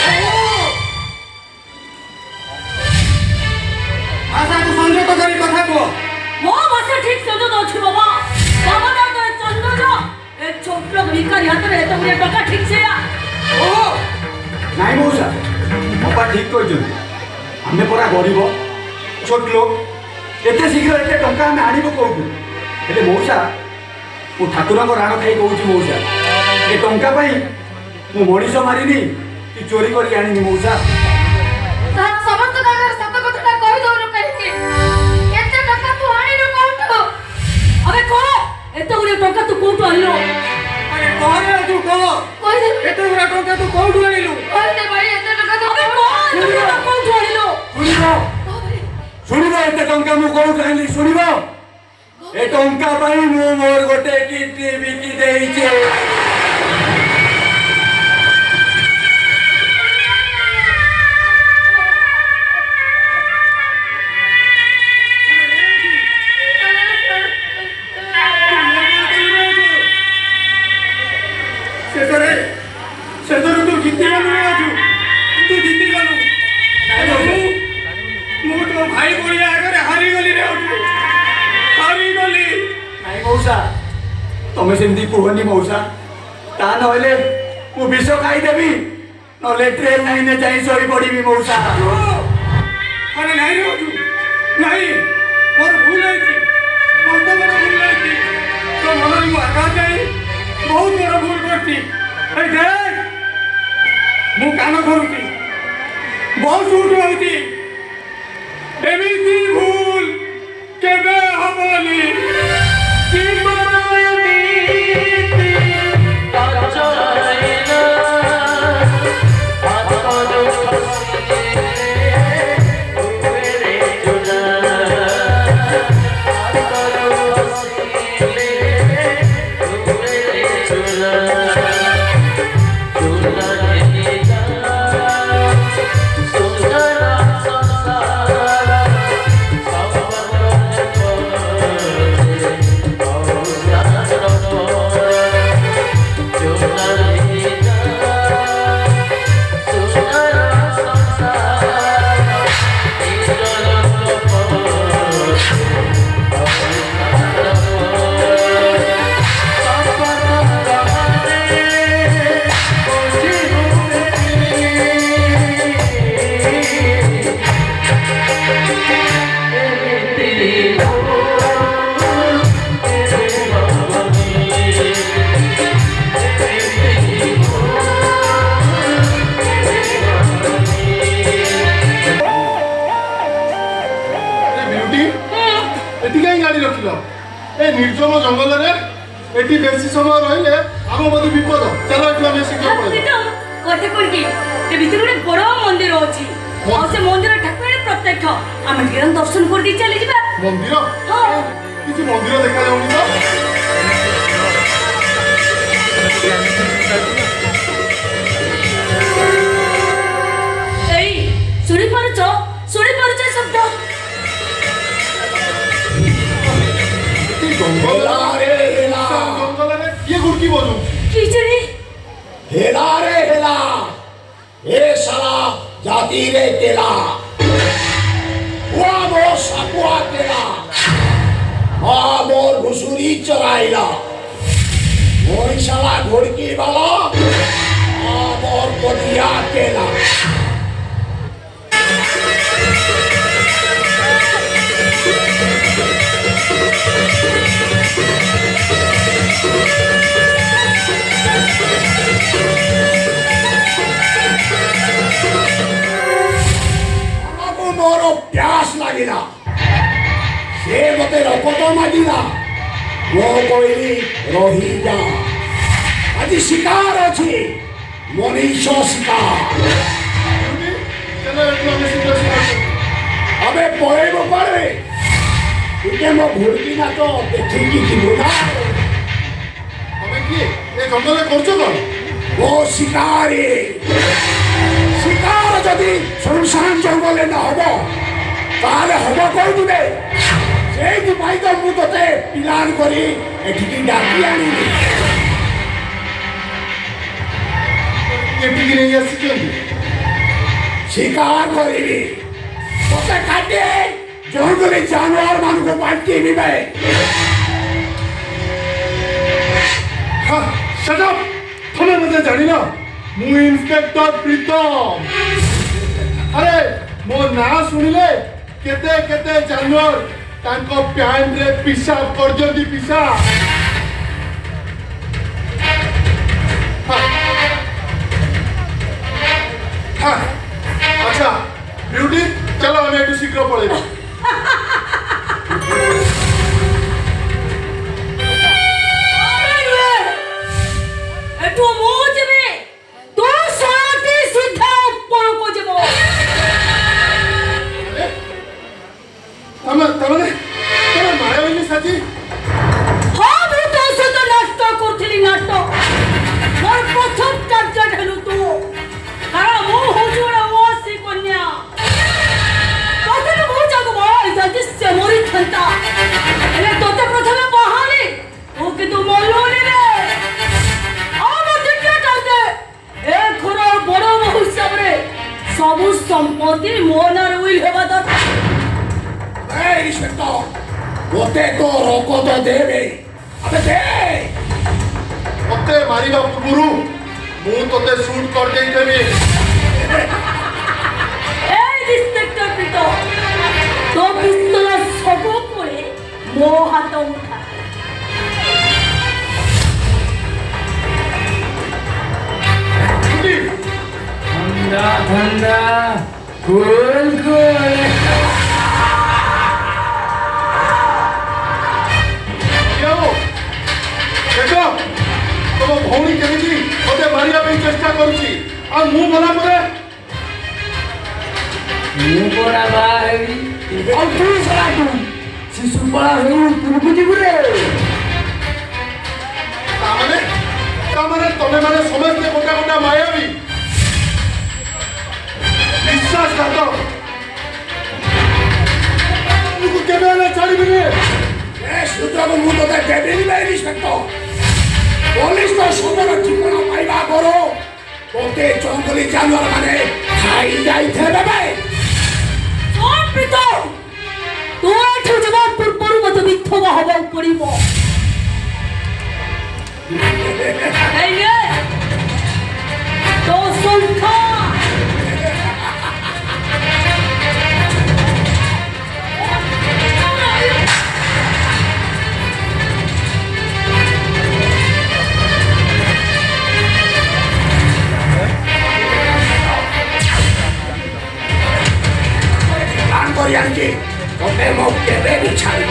ଭାଷାକୁ ସଂଯତ କରି କଥା କୁହ। ମୋ ଭାଷା ଠିକ ସଂଯୋଗ ଅଛି ବାବା। ବାବା ନା ତ ଚନ୍ଦ୍ର ଏ ଛୋଟ ଭିକାରୀ ହାତରେ ଏତେ ଗୁଡିଏ ଟଙ୍କା ଠିକ ସେୟା। ଓହୋ ନାଇଁ ମଉସା ଅପା ଠିକ କହିଛନ୍ତି। ଆମେ ପରା ଗରିବ ଛୋଟ ଲୋକ ଏତେ ଶୀଘ୍ର ଏତେ ଟଙ୍କା ଆମେ ଆଣିବୁ କୋଉଠୁ? ହେଲେ ମଉସା ମୁଁ ଠାକୁରଙ୍କ ରାଣ ଖାଇ କହୁଛି ମଉସା ଏ ଟଙ୍କା ପାଇଁ ମୁଁ ମଣିଷ ମାରିନି କି ଚୋରି କରି ଆଣିନି ମଉସା। ତାର ସମସ୍ତ କାଗଜ ସତ କଥାଟା କହି ଦଉନୁ କାହିଁକି? ଏତେ ଟଙ୍କା ତୁ ଆଣିଲୁ କୋଉଠୁ? ଆବେ କହ ଏତେ ଗୁଡିଏ ଟଙ୍କା ତୁ କୋଉଠୁ ଆଣିଲୁ? ଆରେ କହରେ ତୁ କହ କହିଦେ ଏତେ ଗୁଡ଼ା ଟଙ୍କା ତୁ କୋଉଠୁ ଆଣିଲୁ? କହିଦେ ଭାଇ ଏତେ ଟଙ୍କା ତୁ ଆବେ କହ ଶୁଣିବ ଏତେ ଟଙ୍କା ମୁଁ କୋଉଠୁ ଆଣିଲି ଶୁଣିବ ଏ ଟଙ୍କା ପାଇଁ ମୁଁ ମୋର ଗୋଟେ କିଡନୀ ବିକି ଦେଇଛି। ଶେଷରେ ତୁ ଜିତିଗଲୁ ତୁ ଜିତିଗଲୁ। ମୁଁ ତୋ ଭାଇ ଭଳିଆ ଆଗରେ ହାରିଗଲି ରେ ହାରିଗଲି। ନାଇଁ ମଉସା ତମେ ସେମିତି କୁହନି ମଉସା, ତା ନହେଲେ ମୁଁ ବିଷ ଖାଇଦେବି, ନହେଲେ ଟ୍ରେନ ଲାଇନରେ ଯାଇ ଶୋଇ ପଡିବି ମଉସା। ଆରେ ନାଇଁ ରେ ନାଇଁ, ମୋର ଭୁଲ ହେଇଛି, ବହୁତ ବଡ଼ ଭୁଲ ହେଇଛି। ତୋ ମନରେ ମୁଁ ଆଘାତ ଯାଇ ବହୁତ ବଡ଼ ଭୁଲ କରିଛି। ମୁଁ କାମ କରୁଛି, ବହୁତ ଭୁଲ ହଉଛି, ଏମିତି ଭୁଲ କେବେ ହବନି। ନିର୍ଜନ ଜଙ୍ଗଲରେ ଏଠି ବେଶୀ ସମୟ ରହିଲେ ଆମ ବୋଧେ ବିପଦ। ଚାଲ ଏଠୁ ଆମେ ଶୀଘ୍ର ପଳେଇବା। କଥା କଣ କି ଏ ଭିତରେ ଗୋଟେ ବଡ ମନ୍ଦିର ଅଛି, ଆଉ ସେ ମନ୍ଦିର ଠାକୁରାଣୀ ପ୍ରତ୍ୟକ୍ଷ। ଆମେ ଟିକେ ଦର୍ଶନ କରିଦେଇ ଚାଲିଯିବା। ମନ୍ଦିର? ହଁ। କିଛି ମନ୍ଦିର ଦେଖାଯାଉନି ତ। ଏଇ ଶୁଣିପାରୁଛ ଶବ୍ଦ? ଜଙ୍ଗଲରେ କିଏ ଗୁଡ଼କି ବଜଉଛି? କିଚେରି हेला रे हेला, ए साला जाति रे तेला, हुआ मोर साकुआ तेला, माँ मोर घुसुरी चराइला, मोर साला घोड़की वाला, माँ मोर कोदिया केला। मोर प्यास लगिला, से मते रपट मागिला, वो कहली रही जा, आज शिकार अच्छी, मनीष शिकार। चलो एठू ଆମେ ଶୀଘ୍ର ଶିକାର। अबे पळेबो पारे, तुके मो घुड़की ना तो देखिकी जीवो ना। ଆମେ କିଏ ଏ ଜଙ୍ଗଲରେ କରୁଛ କଣ? वो शिकारी, शिकार जदि सुनसान जंगल न हबो ताले हबो कोउदे सेई भाई तो मु तते प्लान करी एठिकी डाकी आनी ଏଠିକି ନେଇ ଆସିଛନ୍ତି। शिकार करी तते काटे जंगली जानवर मान को बांटी बिबे। हाँ, shut up! ତମେ ମତେ ଜାଣିନ? ମୁଁ ଇନ୍ସପେକ୍ଟର ପ୍ରୀତମ। ଆରେ ମୋ ନାଁ ଶୁଣିଲେ କେତେ କେତେ ଜାନୁଆର ତାଙ୍କ ପ୍ୟାଣ୍ଟରେ ପିସାବ କରିଛନ୍ତି ପିସାବ। ଆଚ୍ଛା ବିଉଟି, ଚାଲ ଆମେ ଏଠୁ ଶୀଘ୍ର ପଳେଇବା। ଏଠୁ ମୁଁ ଯିବି, ତୁ ଶୁଣଟି ସିଧା ଉପରକୁ ଯିବ। ইন্সপেক্টর ওতে তো রকত দেবে আবে দে মତେ ମାରିବା ପୂର୍ବରୁ ମୁଁ ତତେ ସୁଟ୍ କରିଦେଇଦେବି এই ইন্সপেক্টর পিতো তো পিস্তল সব করে মো হাত উঠা ঠান্ডা ঠান্ডা কুল কুল ଦେଖ ତମ ଭଉଣୀ କେମିତି ମତେ ମାରିବା ପାଇଁ ଚେଷ୍ଟା କରୁଛି ଆଉ ମୁଁ ଗଲା ପରେ ମୁଁ ପରା ବାହା ହେବି ଆଉ ତୁ ଶଳା ତୁ ଶିଶୁ ପଳା ହେଇ ଉପରକୁ ଯିବୁ ରେ ତାମାନେ ତମେ ମାନେ ସମସ୍ତେ ଗୋଟା ଗୋଟା ମାୟାବୀ বিশ্বাসঘাত ମୁଁ କେବେ ହେଲେ ଛାଡ଼ିବିନି ଏ ସୁଯୋଗ ମୁଁ ତତେ ଦେବିନି ବେ ଇନ୍ସପେକ୍ଟର ପୋଲିସ ତ ସମର ଠିକଣା ପାଇବା କର ତତେ ଜଙ୍ଗଲି ଜାନୁଆର ମାନେ ଖାଇ ଯାଇଥିବେ ବେ শোন পিতো তুই এঠু যাবার পূর্বরু মতো বিক্ষোভ হবার পড়িব এই নে তো সংখ্যা প্ল্যান করি আনছি তোকে মুখ কেবে বি ছাড়িব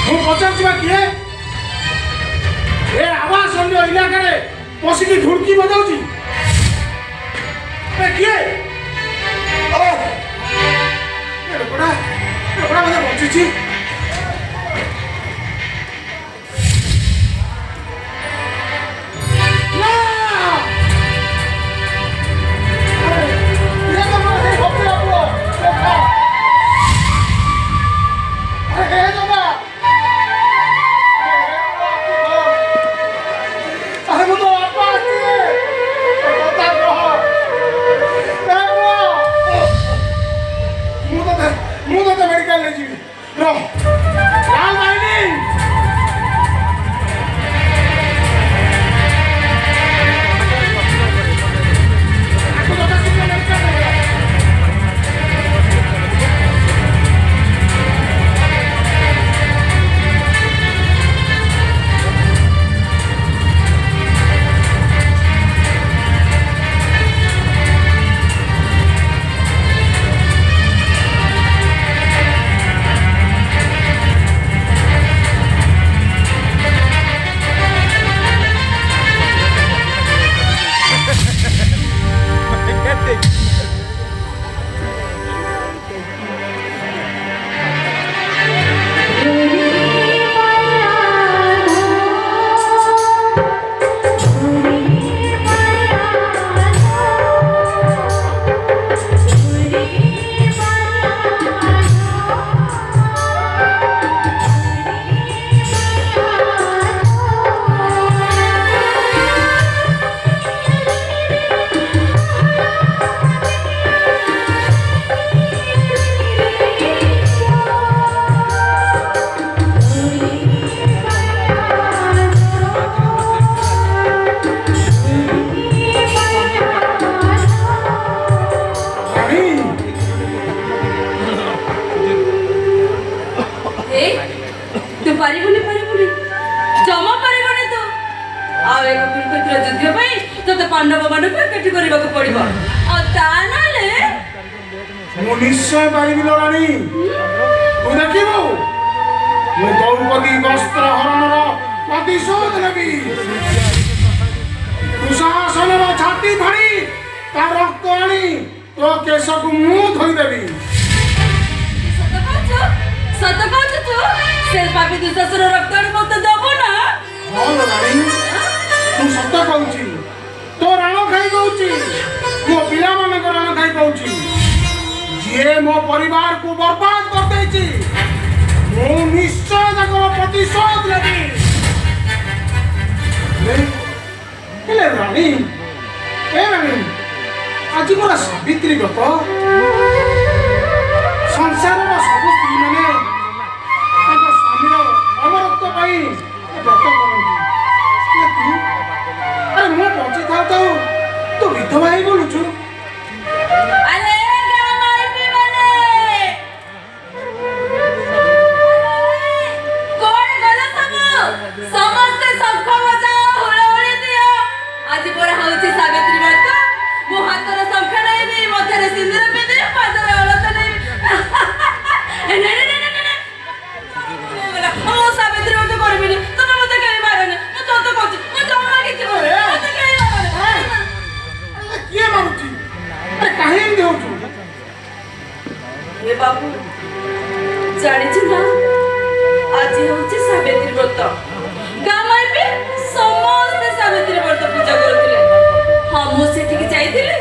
ମୁଁ ପଚାରୁଛି ବା କିଏ ଏ ଆବାସ ଅନ୍ୟ ଇଲାକାରେ ବସିକି ଢୁଡ଼କି ବଜାଉଛି କିଏ ଲୋକଟା ମୋତେ ବଞ୍ଚିଛି ମୁଁ ତତେ ମେଡିକାଲ ନେଇଯିବି ଲାଲ ବାହିନୀ ଆଉ ଏକ କୁରୁକ୍ଷେତ୍ର ଯୁଦ୍ଧ ପାଇଁ ତତେ ପାଣ୍ଡବମାନଙ୍କୁ ଏକାଠି କରିବାକୁ ପଡିବ। ଆଉ ତା ନହେଲେ ମୁଁ ନିଶ୍ଚୟ ପାରିବି ଲୋ ରାଣୀ। ତୁ ଦେଖିବୁ ମୁଁ ଦ୍ରୌପଦୀ ବସ୍ତ୍ର ହରଣର ପ୍ରତିଶୋଧ ନେବି। ଦୁଃଶାସନର ଛାତି ଫାଡ଼ି ତା ରକ୍ତ ଆଣି ତୋ କେଶକୁ ମୁଁ ଧୋଇଦେବି। ସତ କହୁଛୁ ତୁ? ସେ ପାପୀ ଦୁଃଶାସନ ରକ୍ତ ଆଣି ମତେ ଦବ ନା? ହଁ ଲୋ ରାଣୀ, ମୁଁ ସତ କହୁଛି। ତୋ ରାଣ ଖାଇ କହୁଛି, ମୋ ପିଲାମାନଙ୍କ ରାଣ ଖାଇ କହୁଛି। ଯିଏ ମୋ ପରିବାରକୁ ବର୍ବାଦ କରିଦେଇଛି ମୁଁ ନିଶ୍ଚୟ ତାଙ୍କର ପ୍ରତିଶୋଧ ନେବି। ହେଲେ ରାଣୀ, ଏ ରାଣୀ, ଆଜି ମୋର ସାବିତ୍ରୀ ବ୍ରତ। ସଂସାରର ସବୁ ସ୍ତ୍ରୀମାନେ ତାଙ୍କ ସ୍ୱାମୀର ଅମରତ୍ୱ ପାଇଁ ବ୍ରତ କରନ୍ତି। ହେଲେ ତୁ, ଆରେ ମୁଁ ବଞ୍ଚିଥାଉ ଥାଉ ତୁ ବିଧବା ହେଇ ବୋଲୁଛୁ। ଆରେ ଗାଁ ମାଇପି ମାନେ କୋଉଠି ଗଲ ସବୁ? ସମସ୍ତେ ଶଙ୍ଖ ବଜାଅ, ହୁଳହୁଳି ଦିଅ। ଆଜି ପରା ହଉଛି ସାବିତ୍ରୀ ବ୍ରତ। ମୁଁ ହାତରେ ଶଙ୍ଖ ନେଇବି, ମଥାରେ ସିନ୍ଦୁର ପିନ୍ଧିବି, ପାଦରେ ଅଳତା ନେଇବି। ମୁଁ ସାବିତ୍ରୀ ବ୍ରତ କରିବିନି। ତମେ ମତେ କେହି ମାରନି। ମୁଁ ସତ କହୁଛି, ମୁଁ ଜମା କିଛି କରିବି ମତେ କେହି ମାରନି। କିଏ ମାରୁଛି? ଆରେ କାହିଁ ଏମିତି ହଉଛୁ? ଏ ବାବୁ ଜାଣିଛୁ ନା, ଆଜି ହଉଛି ସାବିତ୍ରୀ ବ୍ରତ। ଗାଁ ମାଇପି ସମସ୍ତେ ସାବିତ୍ରୀ ବ୍ରତ ପୂଜା କରୁଥିଲେ। ହଁ, ମୁଁ ସେଠିକି ଯାଇଥିଲି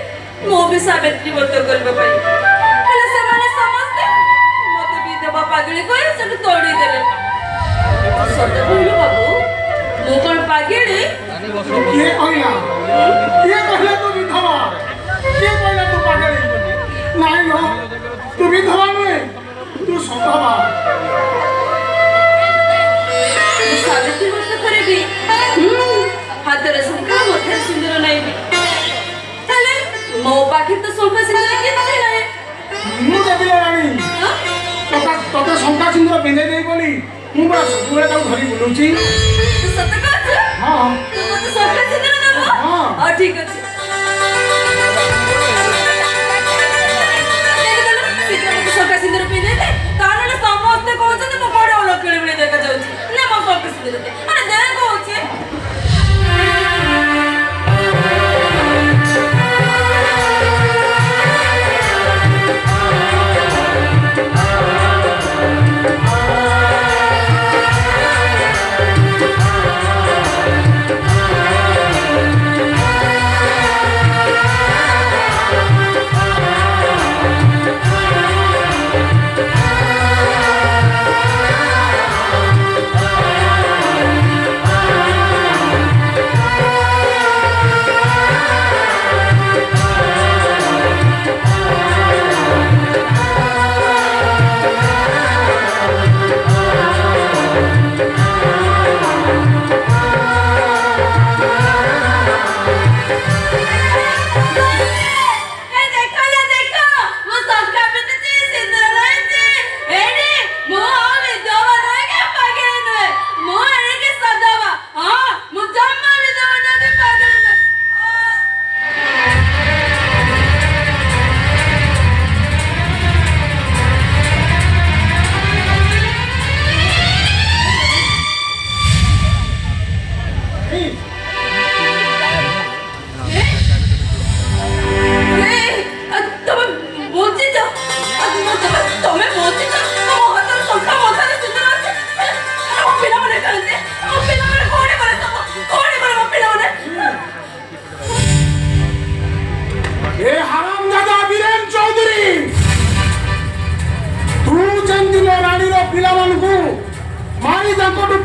ମୁଁ ବି ସାବିତ୍ରୀ ବ୍ରତ କରିବା ପାଇଁ। ହେଲେ ସେମାନେ ସମସ୍ତେ ମତେ ବିଧବା ପାଗଳି କହି ସେଠୁ ତୋଡ଼ି ଦେଲେ। ସତ କହିଲୁ ବାବୁ, ମୁଁ କଣ ପାଗଳି? କିଏ କହିଲା? କିଏ କହିଲା ତୁ ବିଧବା? କିଏ କହିଲା ତୁ ପାଗଳି? ନାଇଁ ଲୋ, ତୁ ବିଧବା ନୁହେଁ, ତୁ ସଧବା। ମୁଁ ସାବିତ୍ରୀ ବ୍ରତ କରିବି। ହାତରେ ଶଙ୍ଖ, ମଥାରେ ସିନ୍ଦୁର ନେଇବି। ହେଲେ ମୋ ପାଖରେ ତ ଶଙ୍ଖ ସିନ୍ଦୁର କିଛି ନାହିଁ। ମୁଁ ଦେବି ଲୋ ରାଣୀ। ହଁ? ତତେ ଶଙ୍ଖା ସିନ୍ଦୁର ପିନ୍ଧେଇ ଦେଇ ବୋଲି ମୁଁ ପରା ସବୁବେଳେ ତାକୁ ଧରି ବୁଲୁଛି। ତୁ ସତ କହୁଛୁ? ହଁ, ତୁ ମତେ ଶଙ୍ଖ ସିନ୍ଦୁର ଦେବୁ? ହଁ। ହଉ ଠିକ ଅଛି। ଦେଖିଦେଲୁ, ଶୀଘ୍ର ମତେ ଶଙ୍ଖ ସିନ୍ଦୁର ପିନ୍ଧେଇ ଦେ। ତା ନହେଲେ ସମସ୍ତେ କହୁଛନ୍ତି ମୁଁ କୋଉଠି ଅଲକ୍ଷଣୀ ଭଳି ଦେଖାଯାଉଛି। ନା ମୋ ଶଙ୍ଖ ସିନ୍ଦୁର ଦେ। ଆରେ ଦେ କହୁଛି।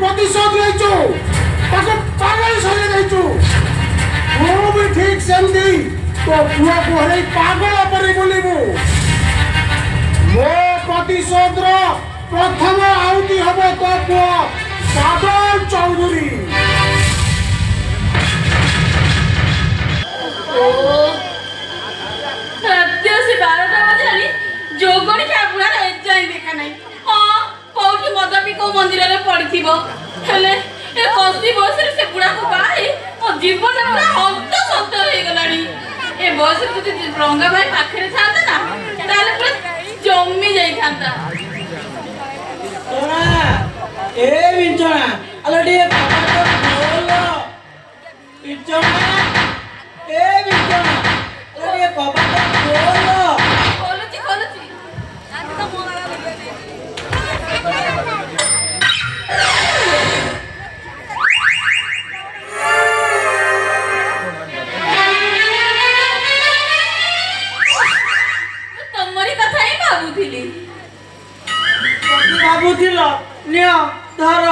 ପ୍ରତିଶୋଧ ନେଇଛୁ, ତାକୁ ପାଗଳ ସରେଇ ଦେଇଛୁ। ମୁଁ ବି ଠିକ ସେମିତି ତୋ ପୁଅକୁ ହରେଇ ପାଗଳ ପରି ବୁଲିବୁ। ମୋ ପ୍ରତିଶୋଧର ପ୍ରଥମ ଆହୁତି ହବ ତୋ ପୁଅ ବାଦଲ ଚୌଧୁରୀ। ରାତି 12ଟା ବାଜିଲାଣି, ଯୋଗଣୀ ଠାକୁରାର ଏଯାଏଁ ଦେଖା ନାହିଁ। ହଁ, କୋଉଠି ମଦ ବି କୋଉ ମନ୍ଦିରରେ ପଡିଥିବ। ହେଲେ ଏ କଷି ବୟସରେ ସେ ବୁଢାକୁ ବାହା ହେଇ ମୋ ଜୀବନ ପୁରା ହନ୍ତସନ୍ତ ହେଇଗଲାଣି। ଏ ବୟସରେ ଯଦି ରଙ୍ଗା ଭାଇ ପାଖରେ ଥାନ୍ତା ନା ତାହେଲେ ପୁରା ଜମି ଯାଇଥାନ୍ତା। ଚଣା ଏ ବିଞ୍ଚଣା ଆଲୋ ଟିକେ କବାଟ ଖୋଲ। ବିଞ୍ଚଣା ଏ ବିଞ୍ଚଣା ଆଲୋ ଟିକେ କବାଟ ଖୋଲ। ଖୋଲୁଛି ଖୋଲୁଛି। ତମରି କଥା ହିଁ ଭାବୁଥିଲି। ଭାବୁଥିଲ ନିଅ ଧର।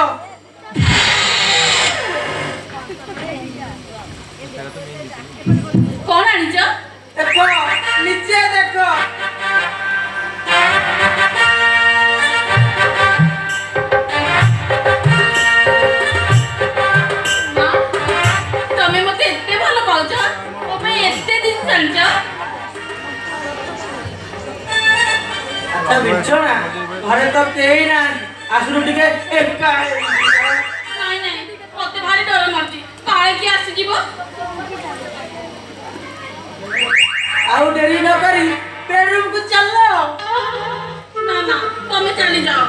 କଣ ଆଣିଛ? ଦେଖ ନିଚେ ଦେଖ। ମା, ତମେ ମତେ ଏତେ ଭଲ ପାଉଛ, ମୋ ପାଇଁ ଏତେ ଜିନିଷ ଆଣିଛ। ଆଚ୍ଛା ବିଞ୍ଚଣା ଘରେ ତ କେହି ନାହାନ୍ତି ଆସୁନୁ ଟିକେ ଏକା ହେଇଯିବା। ନାଇଁ ନାଇଁ ମତେ ଭାରି ଡର ମାରୁଛି, କାଳେ କିଏ ଆସିଯିବ। ଆଉ ଡେରି ନ କରି ବେଡରୁମକୁ ଚାଲ। ନା ନା ତମେ ଚାଲି ଯାଅ।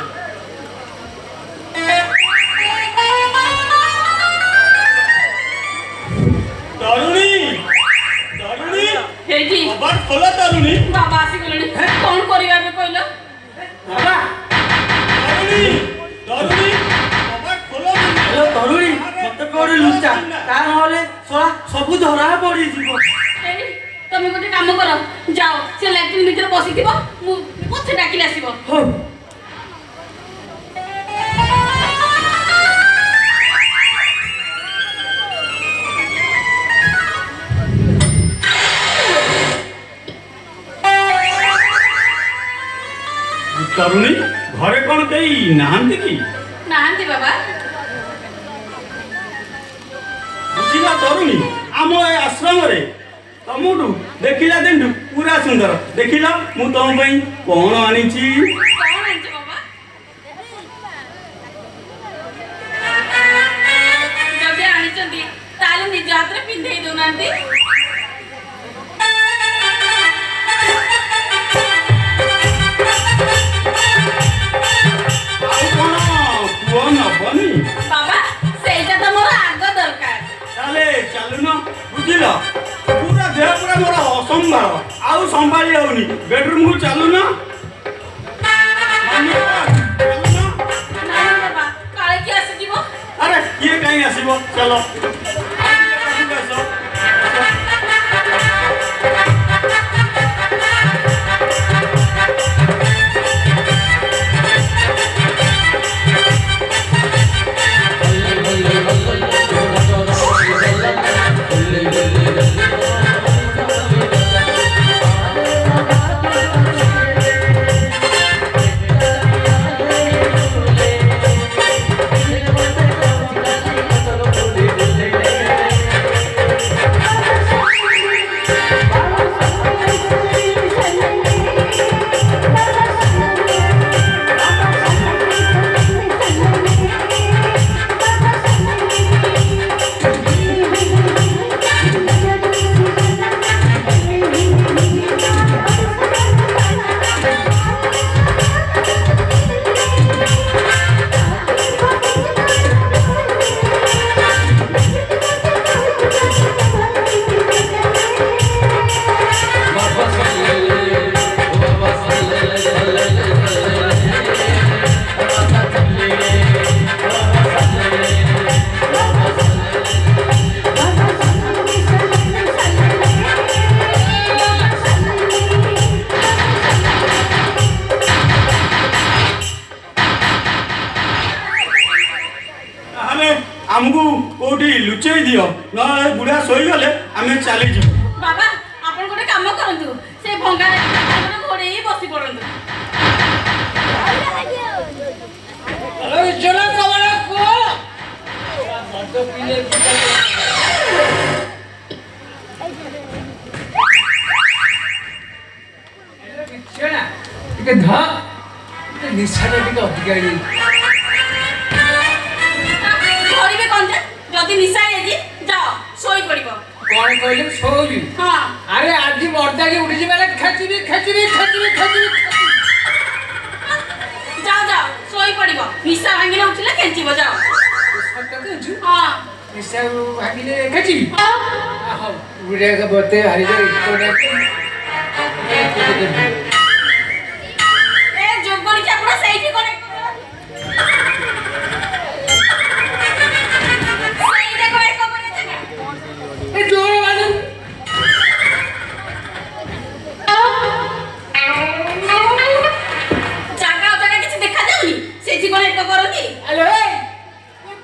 ତରୁଣୀ ତରୁଣୀ ହେଇଠି କବାଟ ଖୋଲ ତରୁଣୀ। ବାବା ଆସିଗଲେଣି, କଣ କରିବା ଏବେ କହିଲ? ବାବା ତରୁଣୀ ତରୁଣୀ କବାଟ ଖୋଲ। ହ୍ୟାଲୋ ତରୁଣୀ ମତେ କୋଉଠି ଲୁଚା ତା ନହେଲେ ଶଳା ସବୁ ଧରା ପଡିଯିବ। ଏଇ, ତମେ ଗୋଟେ କାମ କର, ଯାଅ ସେ ଲାଟ୍ରିନ୍ ଭିତରେ ବସିଥିବ, ମୁଁ ପଛେ ଡାକିଲେ ଆସିବ। ହଉ ତରୁଣୀ ଘରେ କଣ କେହି ନାହାନ୍ତି କି? ନାହାନ୍ତି ବାବା। ବୁଝିଲା ତରୁଣୀ ଆମ ଏ ଆଶ୍ରମରେ ତମଠୁ ଦେଖିଲା ଦିନଠୁ ପୁରା ସୁନ୍ଦର। ଦେଖିଲ ମୁଁ ତମ ପାଇଁ କଣ ଆଣିଛି? କଣ ଆଣିଛ ବାବା? ଯଦି ଆଣିଛନ୍ତି ତାହେଲେ ନିଜ ହାତରେ ପିନ୍ଧେଇ ଦଉନାହାନ୍ତି। ଆଉ କଣ ପୁଅ ନବନି? ବାବା ସେଇଟା ତ ମୋର ଆଗ ଦରକାର। ତାହେଲେ ଚାଲୁନ। ବୁଝିଲ ପୁରା ଦେହ ପୁରା ମୋର ଅସମ୍ଭାଳ, ଆଉ ସମ୍ଭାଳି ହଉନି। ବେଡରୁମକୁ ଚାଲୁନ। ଚାଲୁନ। ନାଇଁ ବାବା, କାଳେ କିଏ ଆସିଯିବ। ଆରେ କିଏ କାହିଁ ଆସିବ, ଚାଲ। ଆଉ ଟିକେ ପାଖକୁ ଆସ। ଆମକୁ କୋଉଠି ଲୁଚେଇ ଦିଅ, ନହେଲେ ବୁଢା ଶୋଇଗଲେ ଆମେ ଚାଲିଯିବୁ। ବାବା ଆପଣ ଗୋଟେ କାମ କରନ୍ତୁ, ସେ ଭଙ୍ଗା ଘୋଡେଇ ବସି ପଡନ୍ତୁ। ବିଞ୍ଚଣା କବାଟ ଖୋଲ। ବିଛଣା ଟିକେ ଧ, ନିଶାଟା ଟିକେ ଅଧିକା ହେଇଯାଇଛି। ଧରିବେ କଣ ଯେ? ଯଦି ନିଶା ହେଇଯାଇଛି ଯାଅ ଶୋଇ ପଡିବ। କଣ କହିଲୁ ଶୋଇବି? ହଁ ଆରେ ଆଜି ମର୍ଦାକି ଉଠିଛି ମାନେ ଖେଚିବି ଖେଚିବି ଖେଚିବି ଖେଚିବି ଯାଅ ଯାଅ ଶୋଇ ପଡିବ। ନିଶା ଭାଙ୍ଗିଲେ ଉଠିଲେ ଖେଞ୍ଚିବ ଯାଅ। ସତ କହୁଛୁ? ହଁ ନିଶା ଭାଙ୍ଗିଲେ ଖେଚିବି? ହଉ ବୁଢ଼ା ବତେ ହାରି ଯାଇ ଏ ଯୋଗଣି ଚାପୁଡା ସେଇଠି କରେ। ସେଇଟା କରେ କବରେ ଜାଗା। ଏ ଜୋର ବାଜୁ ଜାଗା ଜାଗା କିଛି ଦେଖାଯାଉନି ସେଇଠି କଣ ଏକ କରନ୍ତି? ଆଲୋ ଏ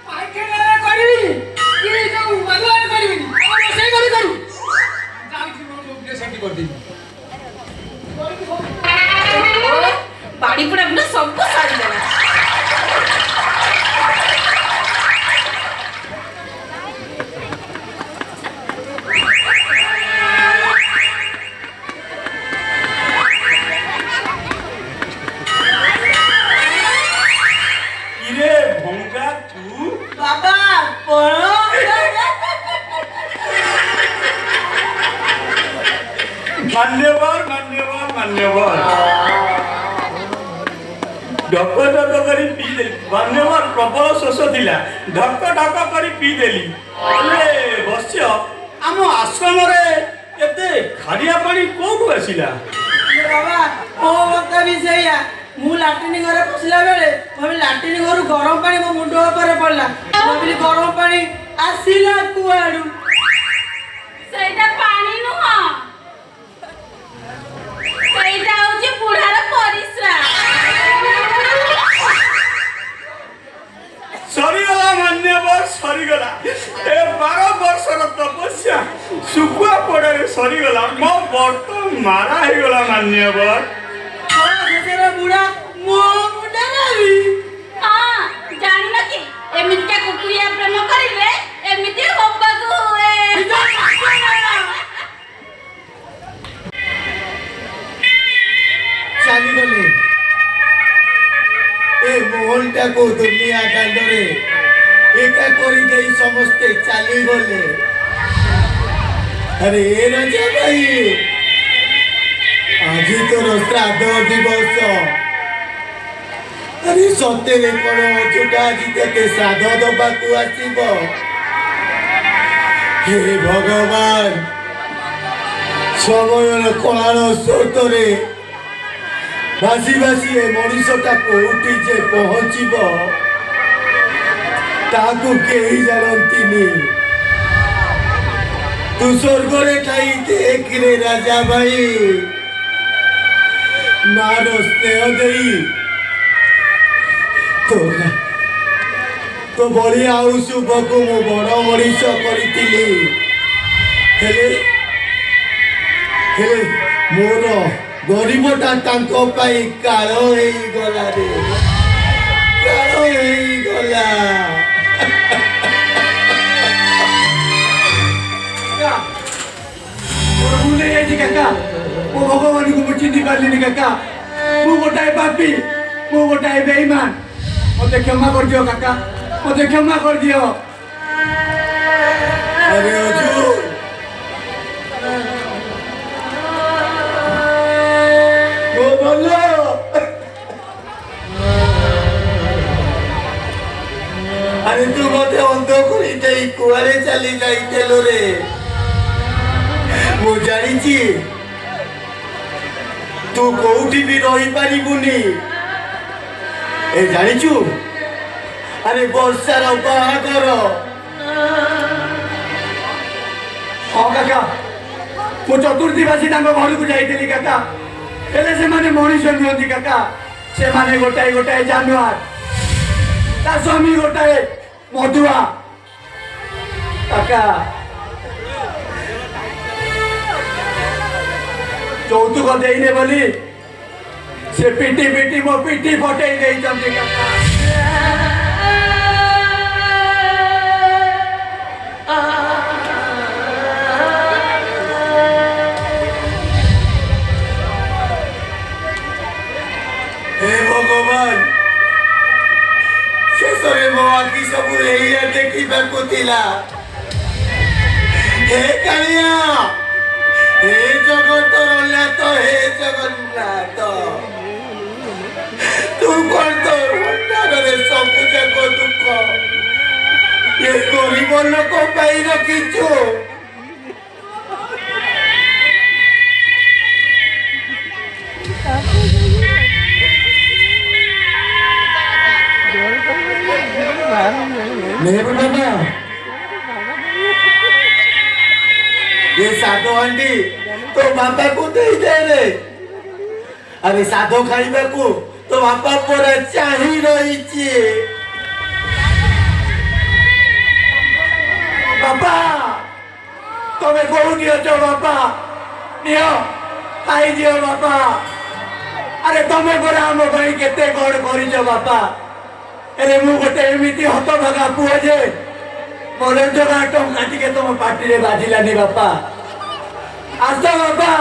ପାଇଖାନା କରିବି କି ଯୋଉ ବାଲୁଆରେ କରିବିନି ଆମର ରୋଷେଇ କରି କରୁ ଯାଉଛି ମୋ ଉପରେ ସେଠି କରିଦେବି। ବାଡି ପୁଡା ପୁଡା ସବୁ ସାରିଦେଲା। কিরে ভঙ্কা তু বাবা পড়ো মান্যবর মান্যবর মান্যবর ঢক ঢক করে পিদেলি মান্যবর প্রবল শোষ লা ঢক ঢক করে পিদেলি ହେଲେ ବସ୍ୟ ଆମ ଆଶ୍ରମରେ ଏତେ ଖାରିଆ ପାଣି କୋଉଠୁ ଆସିଲା? ବାବା ମୋ କଥା ବି ସେଇଆ। ମୁଁ ଲାଟ୍ରିନ୍ ଘରେ ପଶିଲା ବେଳେ ଭାବିଲି ଲାଟ୍ରିନ୍ ଘରୁ ଗରମ ପାଣି ମୋ ମୁଣ୍ଡ ଉପରେ ପଡିଲା। ଭାବିଲି ଗରମ ପାଣି ଆସିଲା କୁଆଡୁ? ସେଇଟା ପାଣି ନୁହଁ ସେଇଟା ହଉଛି ବୁଢାର ପରିସ୍ରା। ସରିଗଲା ମାନ୍ୟବର ସରିଗଲା। ଏ 12 ବର୍ଷର ତପସ୍ୟା ଶୁଖୁଆ ପଡ଼ରେ ସରିଗଲା। ମୋ ବର୍ତ୍ତ ମାରା ହେଇଗଲା ମାନ୍ୟବର। ଶେଷରେ ବୁଢା ମୋ ମୁଣ୍ଡରେ ବି ହଁ ଜାଣିନ କି ଏମିତିକା କୁକୁରିଆ ପ୍ରେମ କରିଲେ ଏମିତି ହବାକୁ ହୁଏ। ଚାଲିଗଲେ ଏ ମୋହନଟାକୁ ଦୁନିଆ ଦାଣ୍ଡରେ ଏକା କରିଦେଇ ସମସ୍ତେ ଚାଲିଗଲେ। ଆରେ ଏ ରାଜା ଭାଇ ଆଜି ତୋର ଶ୍ରାଦ୍ଧ ଦିବସ। ଆରେ ସତେରେ କଣ ଅଛୁଟା ଆଜି ତତେ ଶ୍ରାଦ୍ଧ ଦବାକୁ ଆସିବ? ହେ ଭଗବାନ ସମୟର କଳାଳ ସ୍ରୋତରେ ଭାସି ଭାସି ଏ ମଣିଷଟା କୋଉଠି ଯେ ପହଞ୍ଚିବ ତାକୁ କେହି ଜାଣନ୍ତିନି। ତୁ ସ୍ୱର୍ଗରେ ଥାଇ ଦେଖିରେ ରାଜା ଭାଇ ମାର ସ୍ନେହ ଦେଇ ତୋ ବଳି ଆଉ ଶୁଭକୁ ମୁଁ ବଡ଼ ମଣିଷ କରିଥିଲି। ହେଲେ ହେଲେ ମୋର ଗରିବଟା ତାଙ୍କ ପାଇଁ କାଳ ହେଇଗଲା ରେ, କାଳ ହେଇଗଲା। ମୋର ଭୁଲ ହେଇଯାଇଛି କାକା। ମୋ ଭଗବାନଙ୍କୁ ମୁଁ ଚିହ୍ନି ପାରିଲିନି କାକା। ମୁଁ ଗୋଟାଏ ପାପୀ, ମୁଁ ଗୋଟାଏ ବେଇମାନ। ମତେ କ୍ଷମା କରିଦିଅ କାକା, ମତେ କ୍ଷମା କରିଦିଅ। ଆରେ ଅଜୁ ଭଲ ଆରେ ତୁ ମତେ ଅନ୍ଧ କରି ଦେଇ କୁଆଡେ ଚାଲି ଯାଇଥିଲୁ ରେ? ମୁଁ ଜାଣିଛି ତୁ କୋଉଠି ବି ରହିପାରିବୁନି। ଏ ଜାଣିଛୁ ଆରେ ବର୍ଷାର ବାହାଘର। ହଁ କାକା, ମୁଁ ଚତୁର୍ଥୀବାସୀ ତାଙ୍କ ଘରକୁ ଯାଇଥିଲି କାକା। ହେଲେ ସେମାନେ ମଣିଷ ନୁହନ୍ତି କାକା, ସେମାନେ ଗୋଟାଏ ଗୋଟାଏ ଜାନୁଆର। ତା ସ୍ୱାମୀ ଗୋଟାଏ ମଧୁଆ। କାକା ଯୌତୁକ ଦେଇନେ ବୋଲି ସେ ପିଟି ପିଟି ମୋ ପିଠି ଫଟେଇ ଦେଇଛନ୍ତି କାକା। हे भगवान ଶେଷରେ ମୋ ଆଖି ସବୁ ଏଇଆ ଦେଖିବାକୁ ଥିଲା। हे कालिया हे जगतर नाथ हे जगन्नाथ तू कौन तो रे सबू जाक दुख ये गरीब लोक पाई रखिଛୁ नेहरू बाबा ये साधो हांडी तो बापा को दे दे रे अरे साधो खाइबा को तो बापा पूरा चाही रही छी बापा तमे कोउनी अछो बापा नियो खाई दियो बापा अरे तमे गोरा हम भाई केते गड़ करिजो बापा अरे मु गोटे एमिति हत भागा पुओ जे मोर जगह टंका टिके तुम पार्टी रे बाजिलानी बापा आस बापा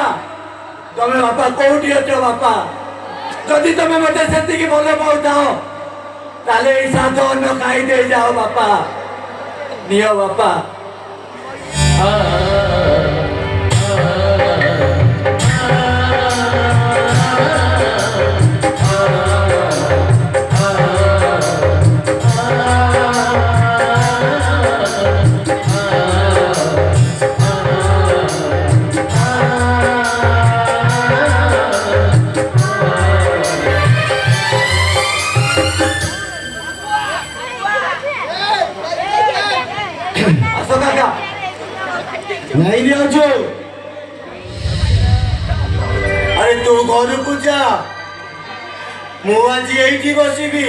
तमे बापा कोउटी अछो बापा जदि तमे मते सेति की भलो पाउताओ ताले ई साधो अन्न खाई दे जाओ बापा नियो बापा नहीं लिया जो अरे तू घर को जा मु आज यही बसबी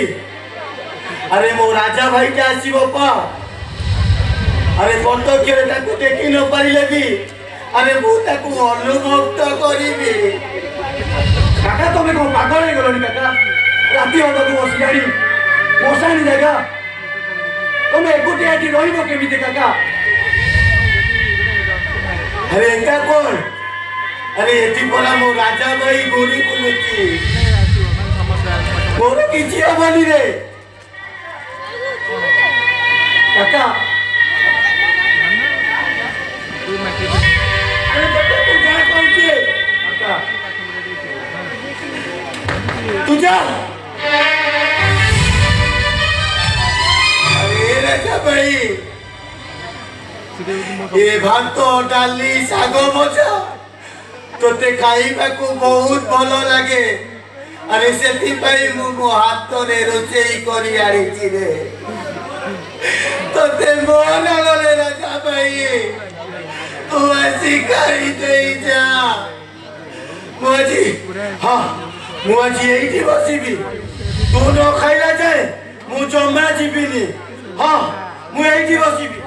अरे मो राजा भाई टा आसी बापा अरे प्रत्यक्ष ताकू देखी न पारिले भी अरे मु ताकू अनुभव तो करिबी काका तमे को पागल हो गलोनी काका राती होगा तू बस गाड़ी मोसानी जगह तमे एकुटी आटी रहिबो केमिते काका अरे एका कौन अरे एटी परा मो राजा भाई गोरी बुलुची मोर किछि हबनी रे काका अरे बेटा तू जा कहूचे काका तू जा अरे राजा भाई ये भात डाली शाग भजा तोते खाइबा को बहुत भल लगे अरे सेति पई मो हाथ रे रोचेई करी आरिची रे तोते मोन गले राजा भाई तू ऐसी खाई दे जा मोजी हां मोजी एठी बसिबी तू न खाइला जाए मु जम्मा जीबिनी हां मु एठी बसिबी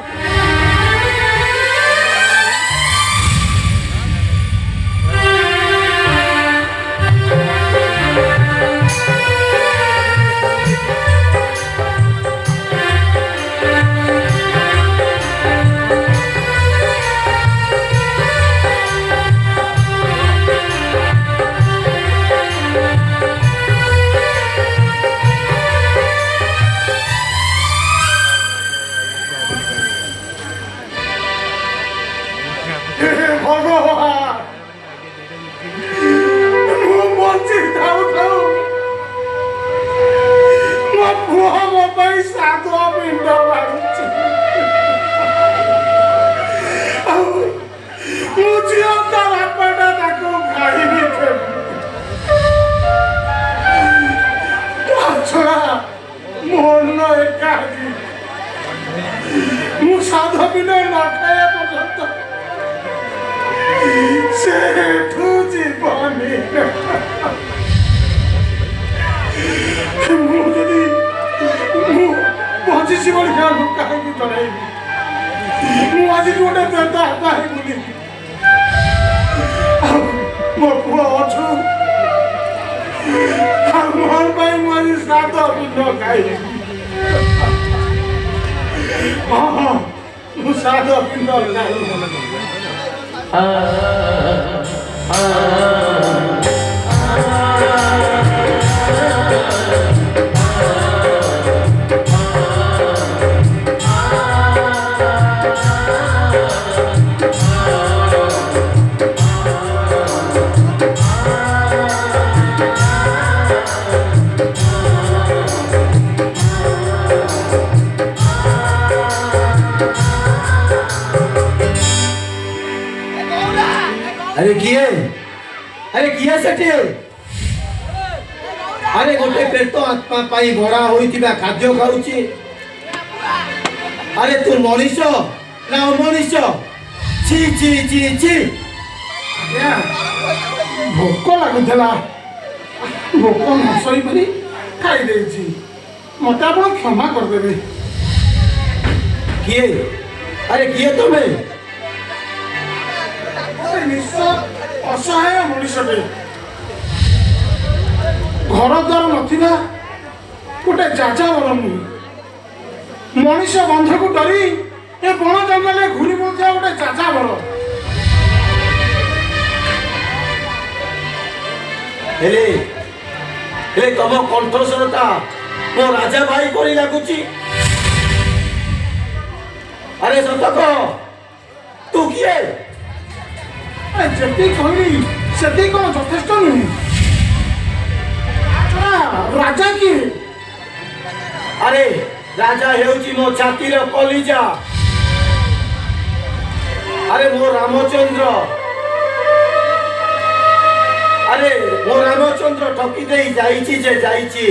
साधा बिना ना खाया पर्यंत से जीवनी मुझे बची जीवन कहीं जन मुझे गोटे बेटा बोली मो पुआ अच्छु मोर भाई मुझे साधा बिना खाई हाँ साधा बिना खाई किए अरे किए सेठी अरे गोटे पेट आत्मा पाई भड़ा होइतिबा खाद्य खाउची अरे तू मनीष ना अमनीष ची ची ची ची भोक लगुला भोक न सही पारि खाई देछि मत आप क्षमा करदेवे किए अरे किए तुम्हें निश्चय असहाय मनुष्यटे घर द्वार नथिबा गोटे जाजावर नुहे मनुष्य बंध को डरी ए बण जंगल घूरी बुलुवा गोटे जाजावर हेले हेले तम कंठस्वरता मो राजा भाई परी लागुची अरे सतक तू किए जेति कहली सेति कौन यथेष्ट नुहे राजा किए अरे राजा हेउची मो छातीर कलिजा अरे मो रामचंद्र अरे मो रामचंद्र ठकी दे जाइची जे जाइची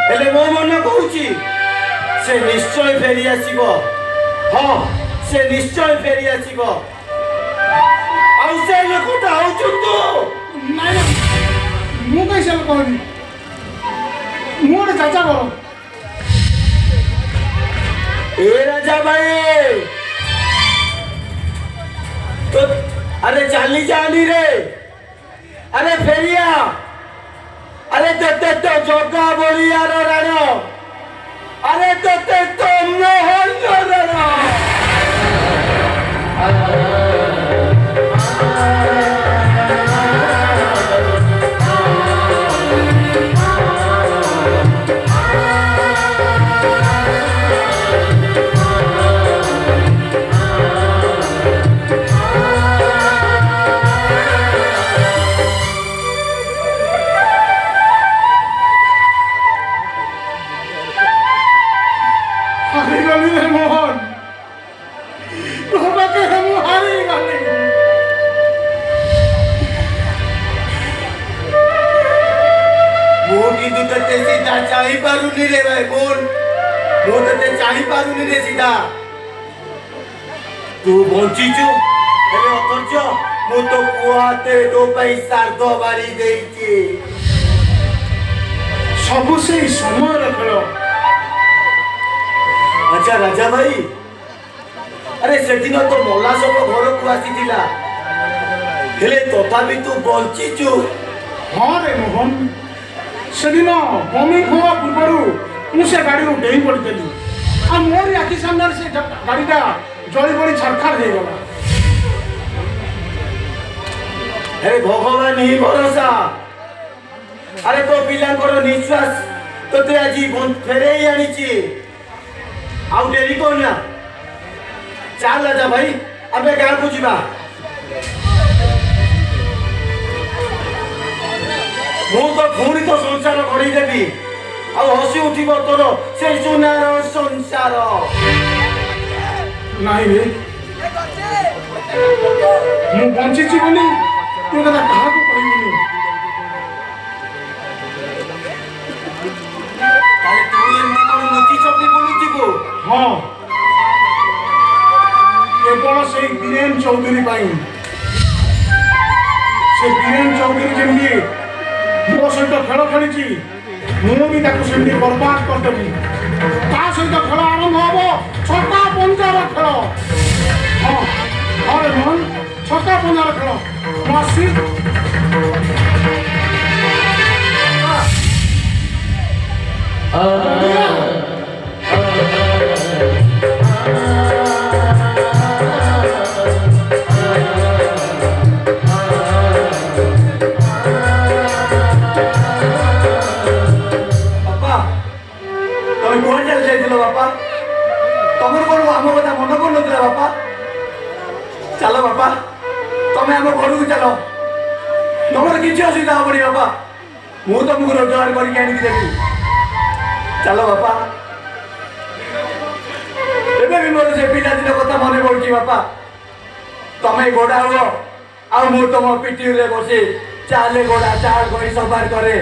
हेले मो मन कहूची से निश्चय फेरी आसीबो हां से निश्चय फेरी आसीबो आउ से लोकटा आउछु तो नाइ मु कैसे कहबी मु गोटे जाजावर ए राजा भाई तो अरे चाली जानी रे अरे फेरिया अरे तो जोगा बोलिया रो राणो अरे तो मोहन रो मोहन हारी गली ମୁଁ କିନ୍ତୁ ତତେ ସିଧା ଚାହିଁ ପାରୁନି ରେ ଭାଇ ବୋନ ମୁଁ ତତେ ଚାହିଁ ପାରୁନି ରେ ସିଧା ତୁ ବଞ୍ଚିଛୁ ହେଲେ ଅଥଚ ମୁଁ ତ ପୁଅ ହାତରେ ତୋ ପାଇଁ ଶାର୍ଦ୍ଧ ବାଢି ଦେଇଛି ସବୁ ସେଇ ସମୟର ଖେଳ ଆଚ୍ଛା ରାଜା ଭାଇ ଆରେ ସେଦିନ ତ ମଲା ସବୁ ଘରକୁ ଆସିଥିଲା ହେଲେ ତଥାପି ତୁ ବଞ୍ଚିଛୁ ହଁ ରେ ମୋହନ ସେଦିନ ବମି ହେବା ପୂର୍ବରୁ ମୁଁ ସେ ଗାଡ଼ିରୁ ଡେଇଁ ପଡ଼ିଥିଲି ଆଉ ମୋରି ଆଖି ସାମ୍ନାରେ ସେ ଗାଡ଼ିଟା ଜଳି ପଡ଼ି ଛାରଖାର ହେଇଗଲା ଆରେ ଭଗବାନ ହିଁ ଭରସା ଆରେ ତୋ ପିଲାଙ୍କର ନିଶ୍ୱାସ ତୋତେ ଆଜି ଫେରେଇ ଆଣିଛି ଆଉ ଡେରି କରନା ଚାଲ ରାଜା ଭାଇ ଆମେ ଗାଁକୁ ଯିବା ମୁଁ ତ ପୁଣି ତ ସଂସାର ଗଢ଼ିଦେବି ଆଉ ହସି ଉଠିବ ତୋର ସେ ସୁନାର ସଂସାର ନାଇଁ ରେ ମୁଁ ବଞ୍ଚିଛି ବୋଲି ତୁ କଥା କାହାକୁ କହିବୁନି ତାହେଲେ ତୁ ଏମିତି କଣ ଲୁଚି ଚପି ବୁଲୁଥିବୁ ହଁ କେବଳ ସେଇ ବୀରେନ ଚୌଧୁରୀ ପାଇଁ ସେ ବୀରେନ ଚୌଧୁରୀ ଯେମିତି ମୋ ସହିତ ଖେଳ ଖେଳିଛି ମୁଁ ବି ତାକୁ ସେମିତି ବର୍ବାଦ କରିଦେବି ତା ସହିତ ଖେଳ ଆରମ୍ଭ ହବ ଛକା ପଞ୍ଜାର ଖେଳ ହଁ ହଁ ରେ ମୋହନ ଛକା ପଞ୍ଜାର ଖେଳ ମୁଁ ଆସି बापा तुम कौन आम कथा मन पड़ ना बापा चलो बापा तुम्हें आम घर को चलो तुम किसी असुविधा हेनी बापा मुझे तुमको रोजगार करके देवी चलो बापा एवं भी मोर से पिला दिन कथा मन पड़ुची बापा तुम्हें गोड़ा हुआ ଆଉ ମୁଁ ତମ ପିଠିରେ ବସି ଚାଲେ ଗୋଡ଼ା ଚାଲ କରି ସଫାର କରେ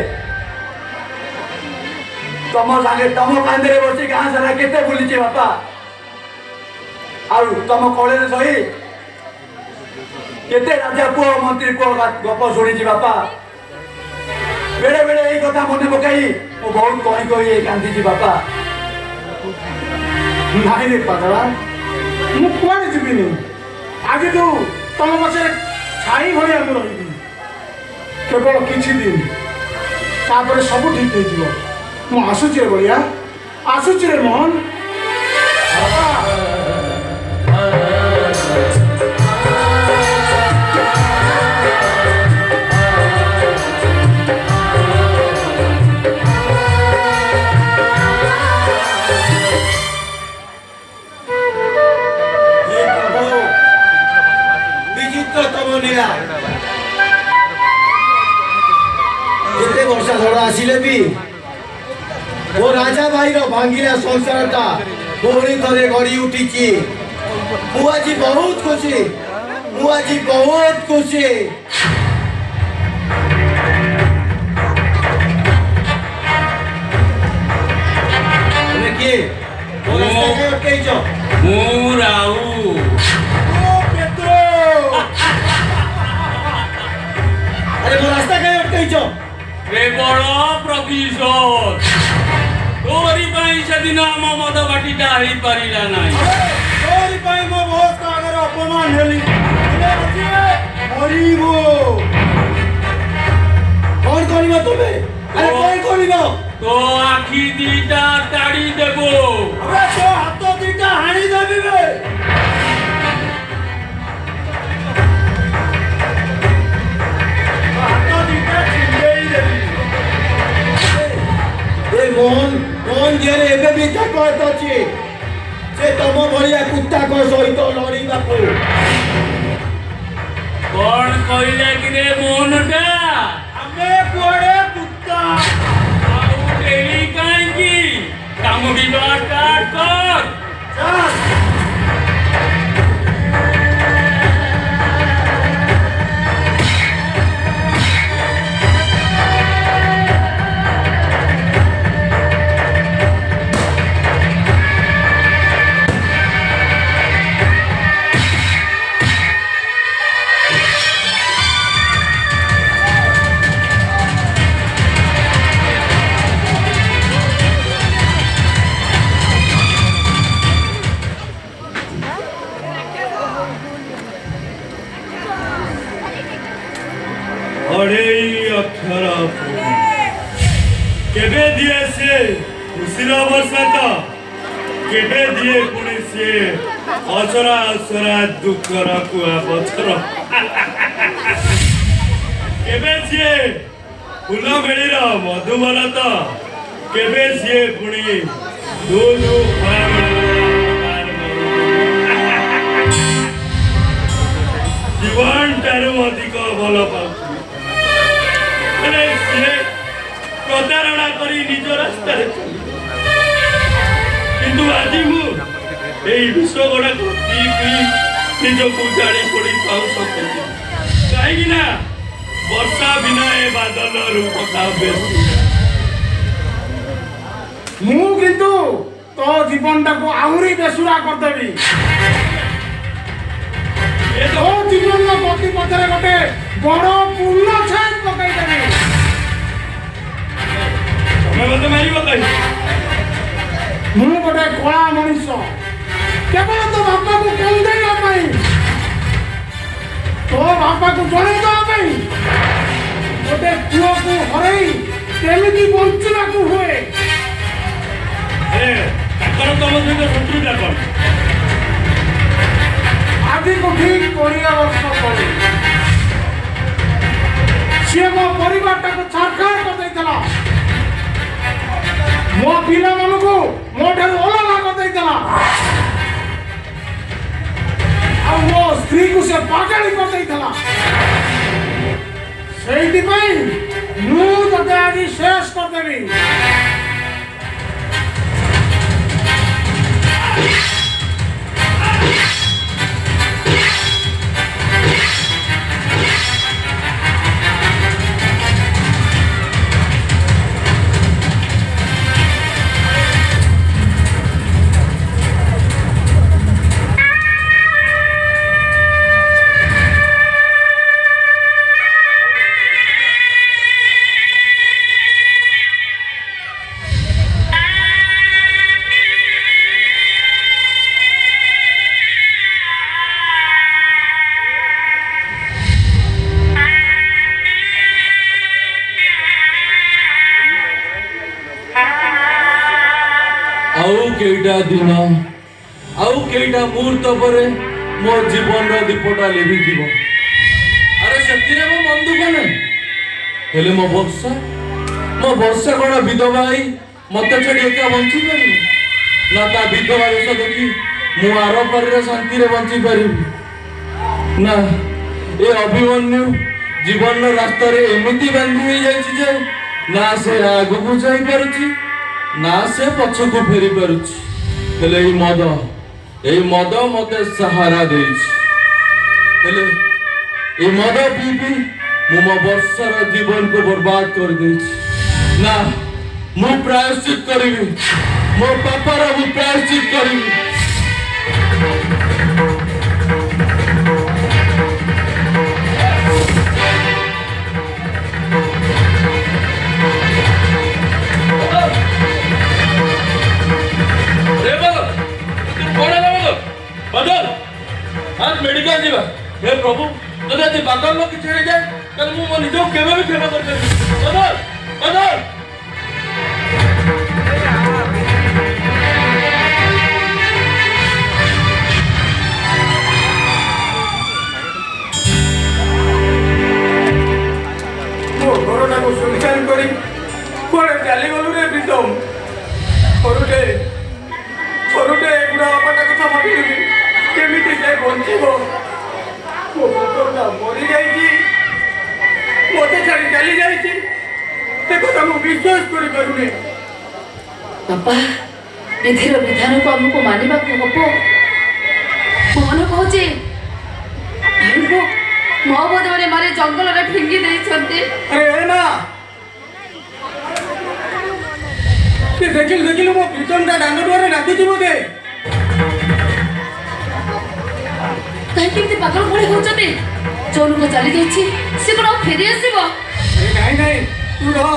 ତମ ସାଙ୍ଗେ ତମ କାନ୍ଧରେ ବସି ଗାଁ ସାରା କେତେ ବୁଲିଛି ବାପା ଆଉ ତମ କୋଳରେ ଶୋଇ କେତେ ରାଜା ପୁଅ ମନ୍ତ୍ରୀ ପୁଅ ଗପ ଶୁଣିଛି ବାପା ବେଳେ ବେଳେ ଏଇ କଥା ମନେ ପକାଇ ମୁଁ ବହୁତ କହି କହି କାନ୍ଦିଛି ବାପା ନାଇଁ ରେ ପାଗଳା ମୁଁ କୁଆଡ଼େ ଯିବିନି ଆଜିଠୁ ତମ ପଛରେ ଛାଇ ଭଳିଆ ମୁଁ ରହିବି କେବଳ କିଛି ଦିନ ତାପରେ ସବୁ ଠିକ୍ ହେଇଯିବ ମୁଁ ଆସୁଛି ରେ ବଳିଆ ଆସୁଛି ରେ ମୋହନ एते वर्षा झड़ा आसिले भी वो राजा भाई रो भांगिला संसारटा पुणी थरे गड़ी उठिची मु आजी बहुत खुशी तुमे किए वो रास्ता के अटकेइछो ମୁଁ ରାଉ अरे वो रास्ता के अटकेइछो କେବଳ ପ୍ରତିଶୋଧ ତୋରି ପାଇଁ ସେଦିନ ଆମ ମଦ ବାଟିଟା ହେଇପାରିଲା ନାହିଁ तोरी पाई मो बहुत का अगर अपमान हेली अरे अजी मरीबो कौन करिबो तुमे अरे कौन करिबो ତୋ ଆଖି ଦିଟା ତାଡ଼ି ଦେବ अबे तो हाथ दीटा हाणी देबी बे हाथ दीटा छिंडेई देबी ए मोहन जेरे एबे भी ता कहत अछि से तम भलिया कुत्ता को सहित लड़ीबाकू କଣ କହିଲେ କିରେ ମୋହନଟା ଆମେ କୁଆଡେ କୁତ୍ତା ଆଉ ଡେରି କାହିଁକି କାମୁଡ଼ିବା ଷ୍ଟାର୍ଟ କର ଚାଲ ଅକ୍ଷର କେବେ ଦିଏ ସେ ଖୁସିର ବର୍ଷାତ କେବେ ଦିଏ ପୁଣି ସେ ଅସରା ଅସରା ଦୁଃଖର କୁଆ ପଥର କେବେ ସିଏ ଫୁଲ ଭେଳିର ମଧୁବରତ କେବେ ସିଏ ପୁଣି ଜୀବନ ଠାରୁ ଅଧିକ ଭଲ ପାଉଛି ପ୍ରତାରଣା କରି ନିଜ ରାସ୍ତାରେ କିନ୍ତୁ ଆଜି ମୁଁ ଏଇ ବିଷ ଗୁଡ଼ାକୁ ପିଇ ନିଜକୁ ଜାଣି ପଡ଼ି ପାଉଛ କାହିଁକି ନା ବର୍ଷା ବିନା ଏ ବାଦଲ ରୂପଟା ବେଶୀ ମୁଁ କିନ୍ତୁ ତୋ ଜୀବନଟାକୁ ଆହୁରି ବେସୁରା କରିଦେବି ତୋ ଜୀବନର ଗତି ପଥରେ ଗୋଟେ ବଡ଼ ପୂର୍ଣ୍ଣ ଛାପ ପକାଇଦେବି ତମେ ମୋତେ ମାରିବ କାହିଁକି ମୁଁ ଗୋଟେ କଳା ମଣିଷ କେବଳ ତୋ ବାପାକୁ କନ୍ଦେଇବା ପାଇଁ ତୋ ବାପାକୁ ଜଣେଇଦେବା ପାଇଁ ଗୋଟେ ପୁଅକୁ ହରେଇ କେମିତି ବଞ୍ଚିବାକୁ ହୁଏ ତାଙ୍କର ତମ ସହିତ ଶତ୍ରୁତା କଣ ଆଜିକୁ ଠିକ 20 ବର୍ଷ ତଳେ ସିଏ ମୋ ପରିବାରଟାକୁ ଛାରଖାର କରିଦେଇଥିଲା ମୋ ପିଲାମାନଙ୍କୁ ମୋ ଠାରୁ ଅଲଗା କରିଦେଇଥିଲା ଆଉ ମୋ ସ୍ତ୍ରୀକୁ ସେ ପାଗଳି କରିଦେଇଥିଲା ସେଇଥିପାଇଁ ମୁଁ ତତେ ଆଜି ଶେଷ କରିଦେବି आउ केटा दिन आउ केटा मुहूर्त पर मो जीवन दीपटा लिभि जीव अरे से मो मन दुख नहीं हेले मो वर्षा कौन विधवा ही मत छड़ी एका बंची पार ना ता विधवा वेश देखी मु आर पर शांति बंची पारि ना ए अभिमन्यु जीवन रास्ता रे एमती बांधी हो जाइछि जे ना से आगु को जाई पारुछि ना से पछकु फेरी पारुछि हेले ए मद मते सहारा देछि हेले ए मद पी पी मु मो वर्षर जीवन को बर्बाद कर देछि ना मु प्रायश्चित करिबि मो पापर मु प्रायश्चित करिबि बदल आज मेडिकल जीवा हे प्रभु तदे जे बादल लोक छेड़े जाए तने मु निज केबे भी खेबा कर बदल बदल मो घरटा को सुनसान करी कोड़े चाली गलु रे प्रीतम छोरुटे गुड़ा बापाटा कथा भाबिली केमिति से बंचिबो मो पुत्रटा मरी जाइछि मते छाड़ी चली जाइछि ते कथा मु विश्वास करि पारुनी बापा विधिर विधान को हमको मानिबा को हबो मन कहूची भाई को मो बदले मारे जंगल रे फिंगी देई छथि अरे ना ते देखिल मो प्रीतमटा डांग दुआरे नाचुछि बोधे कहीं केमती पागल भଳି होचते जोन को चली जाइछि से कोन फेरी आसीबो अरे नहीं तू रह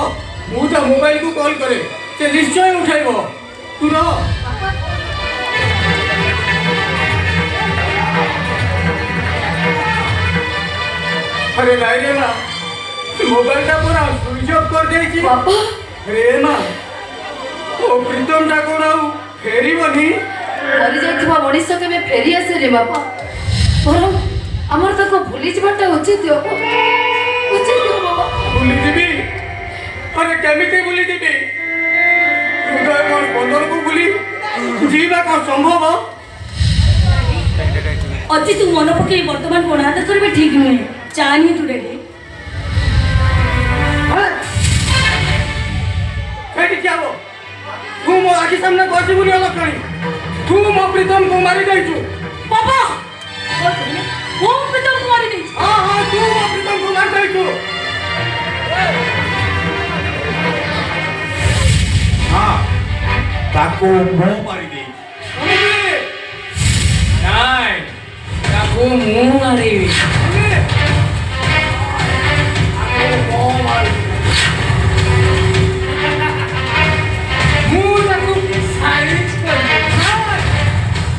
मु तो मोबाइल को कॉल करे से निश्चय उठाइबो तू रह अरे नहीं रे ना मोबाइल टा पूरा स्विच ऑफ कर देछि बापा अरे ना ओ प्रीतम टा कोन आउ फेरी बनी मरी जाइथिबा मनीष केबे फेरी आसे रे बापा परम हमर तक भूली जबाटा उचित हो बाबा भूली दिबी अरे केमिति भूली दिबी हृदय मोर बंधन को भूली जीवा को संभव अति तू मन पकई वर्तमान कोण हाथ करबे ठीक नुहे चानी तू डेली फेटी क्या हो तू मो आखि सामने बसी बुली अलकणी तू मो प्रीतम को मारी जाइछु बाबा वो प्रीतम को मारी नहीं हां तू मो प्रीतम को मार जाइछु हाँ ताको मो मारी दे नाय ताको मुंह मारिबि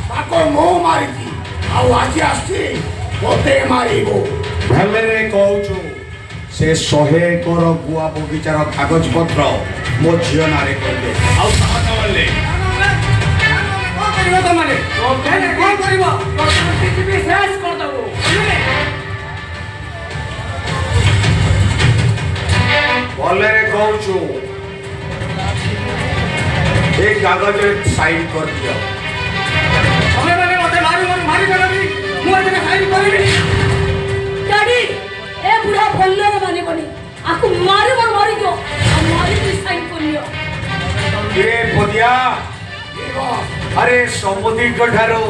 ताको मो मारी दी आउ आज आसी पोते मारिबो भले रे कहूछु से 100 एकर गुआ बगीचार कागज पत्र मो झियो नारे कर दे आउ साहस वाले करिबो त माने केने कोन करिबो पृथ्वी शेष कर दबो भले रे कहूछु ए कागज रे साइन कर दियो हमें माने मते मारी देबी मु एते साइन करिबी डैडी ए बुढ़ा भल्ले रे माने बनी आकु मारी गयो मारी तू साइन कर लियो ए पदिया अरे समुद्री ठारो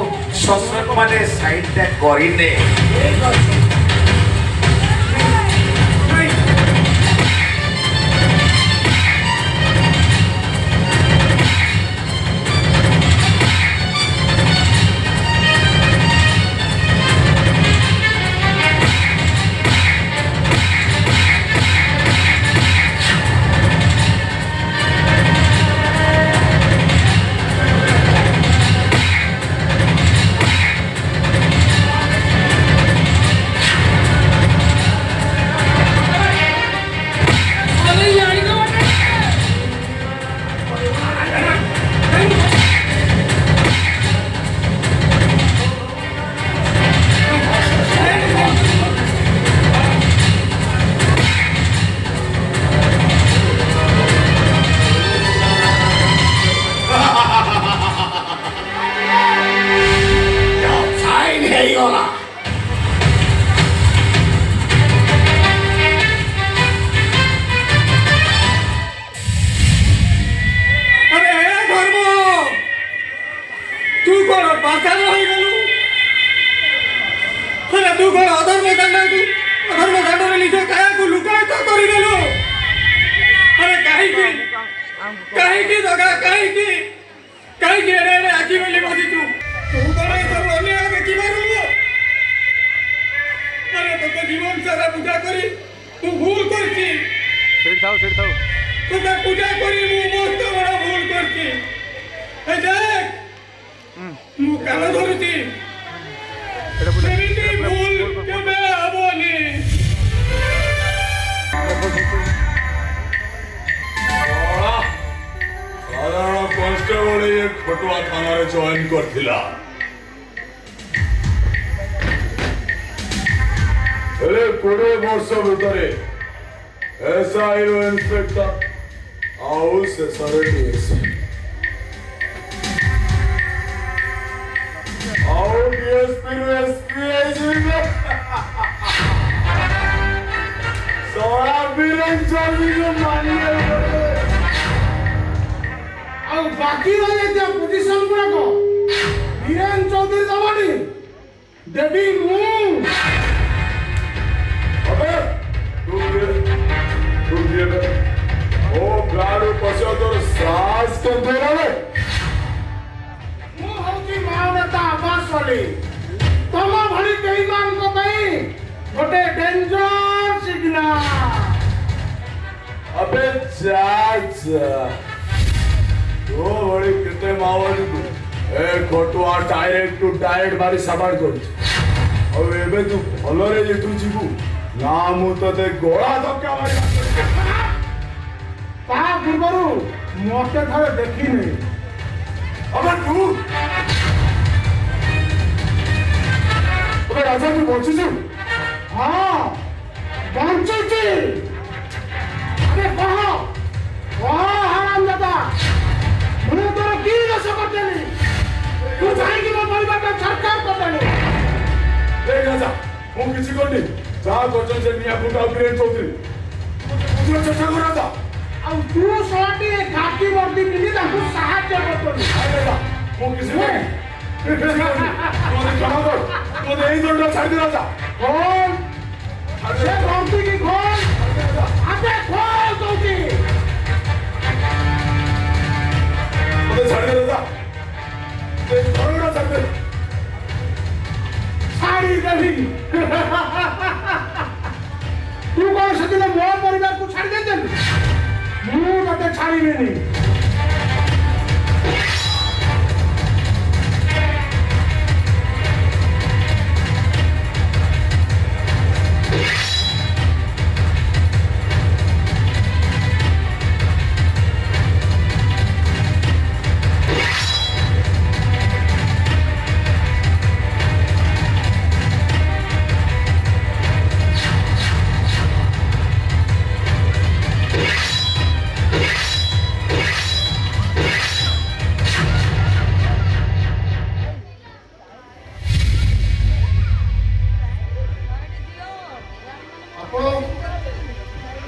शशक माने साइन टा करिने କାହିଁକି ଦଗା କାହିଁକି କାହିଁକି ଏଡ଼େ ଏଡ଼େ ଆଖି ବୋଲି ବସିଛୁ ତୁ କଣ ଏସବୁ ଅନ୍ୟାୟ ଦେଖିପାରୁନୁ ଆରେ ତୋତେ ଜୀବନ ସାରା ପୂଜା କରି ମୁଁ ଭୁଲ କରିଛି ତୋତେ ପୂଜା କରି ମୁଁ ବହୁତ ବଡ଼ ଭୁଲ କରିଛି ଏ ଦେଖ ମୁଁ କାନ ଧରୁଛି ସେମିତି ଭୁଲ କେବେ ହବନି ସାଧାରଣ କନଷ୍ଟେବଳ ଏ ଖଟୁଆ ଥାନାରେ ଜଏନ୍ କରିଥିଲା ହେଲେ 20 ବର୍ଷ ଭିତରେ ଏସ୍ଆଇର ଇନ୍ସପେକ୍ଟର ଆଉ ଶେଷରେ ଡିଏସ୍ପି ଆଉ ଡିଏସ୍ପିରୁ ଏସ୍ପି ହେଇଯିବେ ସରା ବିରଞ୍ଚବିକୁ ମାନିବାକୁ ଆଉ ବାକି ରହିଯାଇଥିବା ପୋଜିସନ ଗୁଡାକ ବୀରେନ ଚୌଧୁରୀ ଦବନି ଦେବି ମୁଁ अबे तू ये ओ गाड़ू पछो तोर सास के देरावे ମୁଁ ହଉଛି ମାଓନେତା ଆବାସ ଅଲି ତମ ଭଳି ବେଇମାନଙ୍କ ପାଇଁ ଗୋଟେ ଡେଞ୍ଜର ସିଗ୍ନାଲ अबे चाचा तो बड़ी कितने मावली तू ए खटुआ डायरेक्ट टू डायरेक्ट मारी साबाड़ कर और एबे तू भलरे जेतु जीवु ना मु तते गोळा धक्का मारी ତା ପୂର୍ବରୁ ମତେ ଥରେ ଦେଖିନି अबे तू अबे राजा तू बचिଛୁ ହଁ ବଞ୍ଚୁଛି ଆରେ କହ ହାରାମଜାଦା ମୁଁ ତୋର କି ଦୋଷ କରିଦେଲି ତୁ ଯାଇକି ମୋ ପରିବାରଟା ସରକାର କରିଦେଲି ए राजा मु किछि कोनी जा करछन से निया फुटा बीरेन चौधरी बुझो चेष्टा कर राजा ଆଉ ତୁ ଶଳାଟି ଘାଟି ବର୍ଦି ପିନ୍ଧି ତାଙ୍କୁ ସାହାଯ୍ୟ କରୁଥିଲୁ आरे राजा मु किछि कोनी मोरे क्षमा कर मोरे एई दंड छाड़ दे राजा खोल ସେ ବର୍ଦି କି ଖୋଲ ଆବେ ଖୋଲ କହୁଛି मोरे छाड़ दे राजा ते दंड छाड़ दे ଛାଡ଼ିଦେବି ତୁ କଣ ସେଦିନ ମୋ ପରିବାରକୁ ଛାଡ଼ି ଦେଇଦେଲୁ ମୁଁ ତତେ ଛାଡ଼ିବିନି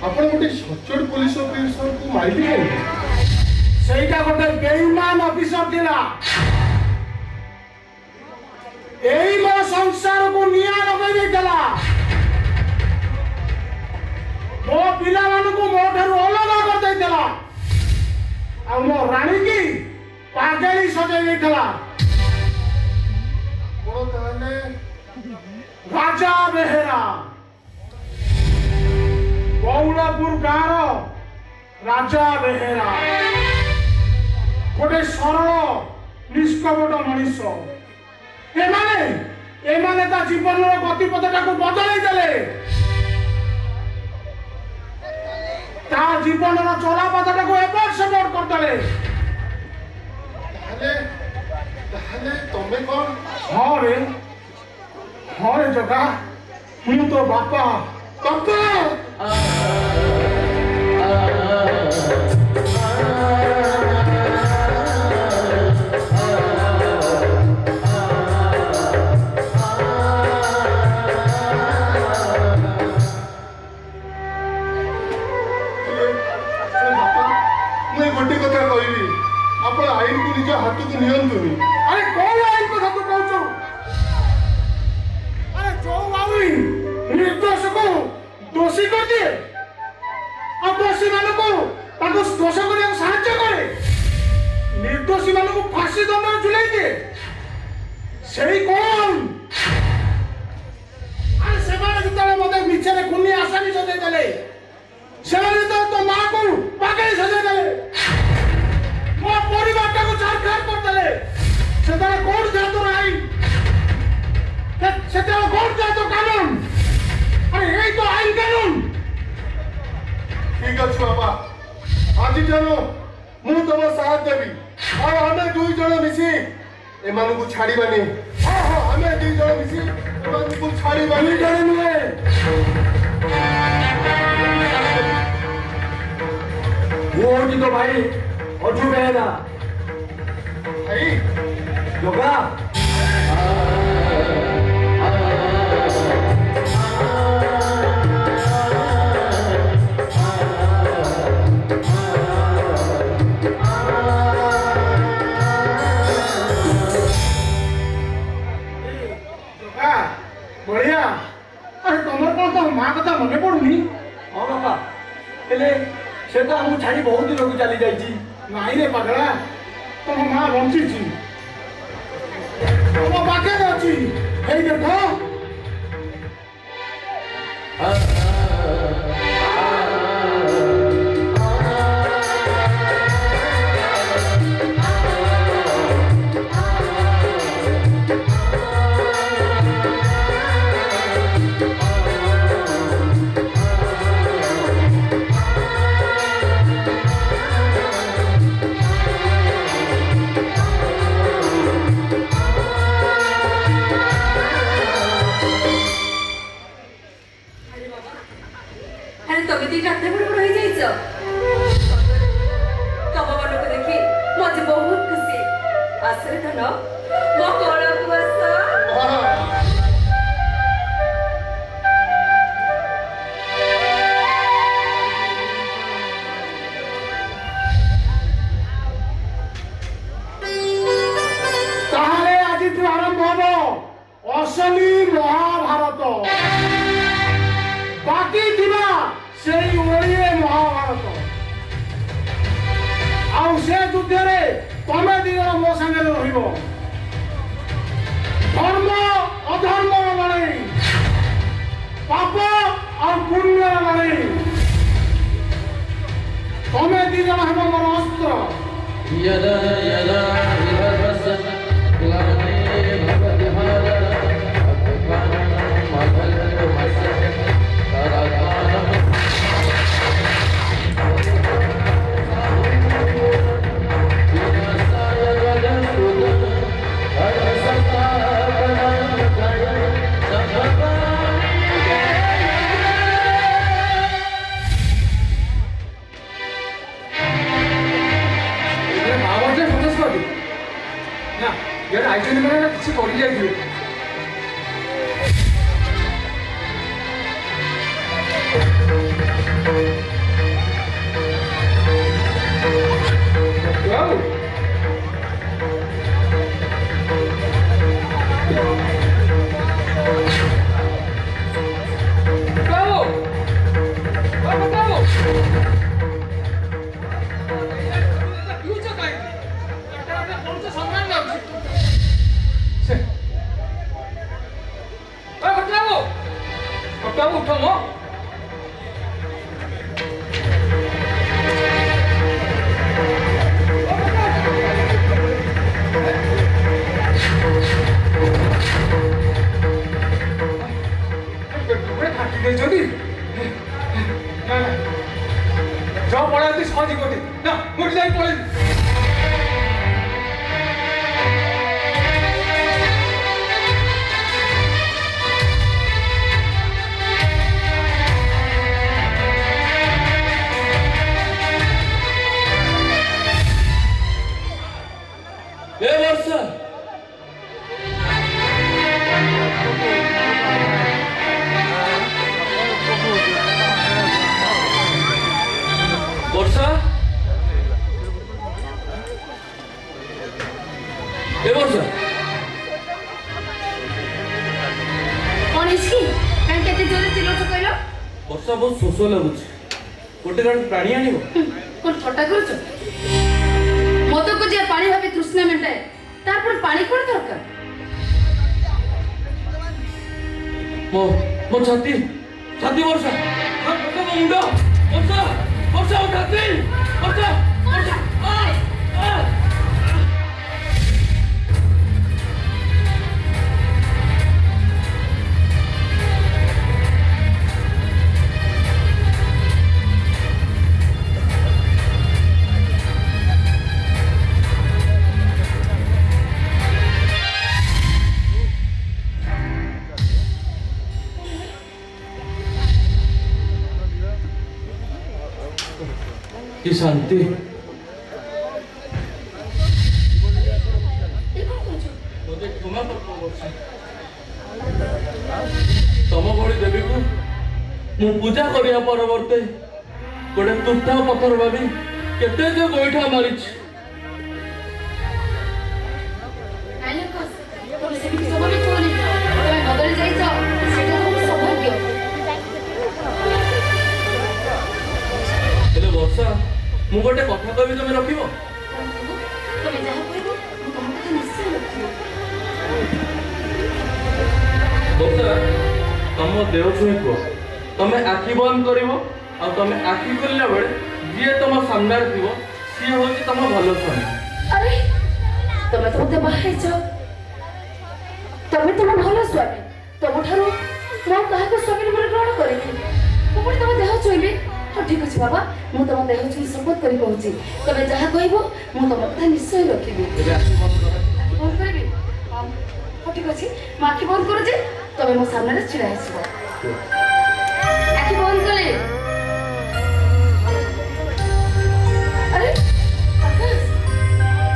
ଆପଣ ଗୋଟେ ସଚ୍ଚୋଟ ପୋଲିସ ଅଫିସରକୁ ମାରିଲେ ସେଇଟା ଗୋଟେ ବେଇମାନ ଅଫିସର ଥିଲା ଏଇ ମୋ ସଂସାରକୁ ନିଆଁ ଲଗାଇ ଦେଇଥିଲା ମୋ ପିଲାମାନଙ୍କୁ ମୋ ଠାରୁ ଅଲଗା କରିଦେଇଥିଲା ଆଉ ମୋ ରାଣୀକି ପାଗେଳି ସଜାଇ ଦେଇଥିଲା ତାହେଲେ ରାଜା ବେହେରା ବଉଳାପୁର ଗାଁର ରାଜା ବେହେରା ଗୋଟେ ସରଳ ନିଷ୍କପଟ ମଣିଷ ଏମାନେ ତା ଜୀବନର ଗତିପଥଟାକୁ ବଦଳେଇ ଦେଲେ ତା ଜୀବନର ଚଲାପଥଟାକୁ ଏପଟ ସେପଟ କରିଦେଲେ ତାହେଲେ ତମେ କଣ ହଁ ରେ ଜଗା ମୁଁ ତୋ ବାପା गोटे कथा कहबी आप आईन को निज हाथ को नियंतुनी अरे कौन आईन कथा तू कहू अरे जो आईन निर्दोष को दोषी कर दिए और दोषी मान को दोष करने साहाଯ୍य करे ସେଇ କଣ ଆରେ ସେମାନେ ଯେତେବେଳେ ମତେ ମିଛରେ କୁନି ଆସାମୀ ସଜେଇ ଦେଲେ, ସେମାନେ ଯେତେବେଳେ ତୋ ମାଆକୁ ପାଗଳି ସଜେଇ ଦେଲେ, ମୋ ପରିବାରଟାକୁ ଛାରଖାର କରିଦେଲେ, ସେତେବେଳେ କୋଉଠି ଥିଲା ତୋର ଆଇନ? ସେତେବେଳେ କୋଉଠି ଥିଲା ତୋ କାନୁନ? ଆରେ ଏଇ ତ ଆଇନ କାନୁନ। ঠিক আছে বাবা, আজি জানো ମୁଁ ତମ ସାଥ ଦେବି ଆଉ ଆମେ ଦୁଇ ଜଣ ମିଶି ଏମାନଙ୍କୁ ଛାଡ଼ିବାନି। ହଁ ହଁ, ଆମେ ଦୁଇ ଜଣ ମିଶି ଏମାନଙ୍କୁ ଛାଡ଼ିବାନି। ଦୁଇ ଜଣ ନୁହେଁ, ମୁଁ ହଉଛି ତୋ ଭାଇ ଅଜୁ ବେହେରା। ଭାଇ ଯୋଗା ବଢିଆ। ଆରେ ତମର କଣ ତମ ମା କଥା ମନେ ପଡୁନି? ହଁ ବାପା, ହେଲେ ସେ ତ ଆମକୁ ଛାଡ଼ି ବହୁତ ଦୂରକୁ ଚାଲି ଯାଇଛି। ନାଇଁ ରେ ପାଗଳା, ତମ ମା ବଞ୍ଚିଛି, ତମ ପାଖରେ ଅଛି। ହେଇ ଦେଖ, আরে তবে তুই রাত্রে বড় বড় হয়ে যাইছ। তব মনকে দেখি মজে বহুত খুশি। আসরে ধন মো কোলকু আস। তাহলে আজিଠୁ ଆରମ୍ଭ ହବ ଅସଲି ମହାଭାରତ। ବାକି ଥିବା ସେଇ ଓଳିଏ ମହାଭାରତ। ଆଉ ସେ ଯୁଦ୍ଧରେ ତମେ ଦି ଜଣ ମୋ ସାଙ୍ଗରେ ରହିବ। ଧର୍ମ ଅଧର୍ମର ଲଢ଼େଇ, ପାପ ଆଉ ପୁଣ୍ୟର ଲଢ଼େଇ। ତମେ ଦି ଜଣ ହେବ ମୋର ଅସ୍ତ୍ର। यदा यदा विधर्मस्य ग्लानि भवति भारत अभ्युत्थानमभयमस्य तदात्मानम् विनाशाय जगत्सुतं धर्मसंस्थापनार्थाय संभवामि। ବାବାଟେ ସନ୍ଦେଶ କରିବି ନା, ଇଆଡ଼େ ଆଇଛନ୍ତି ମାନେ ନା କିଛି କରି ଯାଇଥିବେ। ବାବୁ ବାବୁ ବାବୁ ବାବୁ ଉଠ ମୋ ଥାକି ଦେଇଛନ୍ତି। ନା ନା, ଯାଅ ପଳାନ୍ତି ସହଜି କୋଠି ନା, କୋଠି ଯାଇ ପଳେଇବି। ए वर्षा वर्षा ए वर्षा कौन इसकी काहे केते जोरे चिल्लाउछ कहलो? वर्षा बहुत शोष लगुच गोटे कण प्राणी आनिबो कोन ঠट्টা করছ? মতো কো যে পানি ভাবে তৃষ্ণা মেটায়, তারপর পানি কোন দরকার? ମୋ ଛାତି ବର୍ଷା ମୋ ମୁଣ୍ଡ ବର୍ଷା ମୋ ଛାତି ବର୍ଷା କି ଶାନ୍ତି। ମୋତେ କ୍ଷମା କରୁଛି। ତମ ଭଳି ଦେବୀକୁ ମୁଁ ପୂଜା କରିବା ପରିବର୍ତ୍ତେ ଗୋଟେ ତୁଠ ପଥର ଭାବି କେତେ ଯେ ଗୋଇଠା ମାରିଛି। ହେଲେ ବର୍ଷା ମୁଁ ଗୋଟେ କଥା କହିବି ତମେ ରଖିବ? ବର୍ଷା ତମ ଦେହ ଛୁଇଁ କୁହ ତମେ ଆଖି ବନ୍ଦ କରିବ ଆଉ ତମେ ଆଖି ଖୋଲିଲା ବେଳେ ଯିଏ ତମ ସାମ୍ନାରେ ଥିବ ସିଏ ହଉଛି ତମ ଭଲ ସ୍ୱାମୀ। ଆରେ ତମେ ତ ମତେ ବାହା ହେଇଛ, ତମେ ତମ ଭଲ ସ୍ୱାମୀ, ତମଠାରୁ ମୁଁ କାହାକୁ ସ୍ୱାମୀ ରୂପରେ ଗ୍ରହଣ କରିନି। ମୁଁ ପୁଣି ତମ ଦେହ ଛୁଇଁବି। ହଁ ଠିକ ଅଛି ବାବା, ମୁଁ ତମ ଦେହ ଛୁଇଁ ଶପଥ କରି କହୁଛି ତମେ ଯାହା କହିବ ମୁଁ ତମ କଥା ନିଶ୍ଚୟ ରଖିବି। ବନ୍ଦ କରିବି? ହଁ ଠିକ ଅଛି, ମୁଁ ଆଖି ବନ୍ଦ କରୁଛି, ତମେ ମୋ ସାମ୍ନାରେ ଛିଡ଼ା ହେଇଯିବ। ଆଖି ବନ୍ଦ କଲେ। ଆରେ ଆକାଶ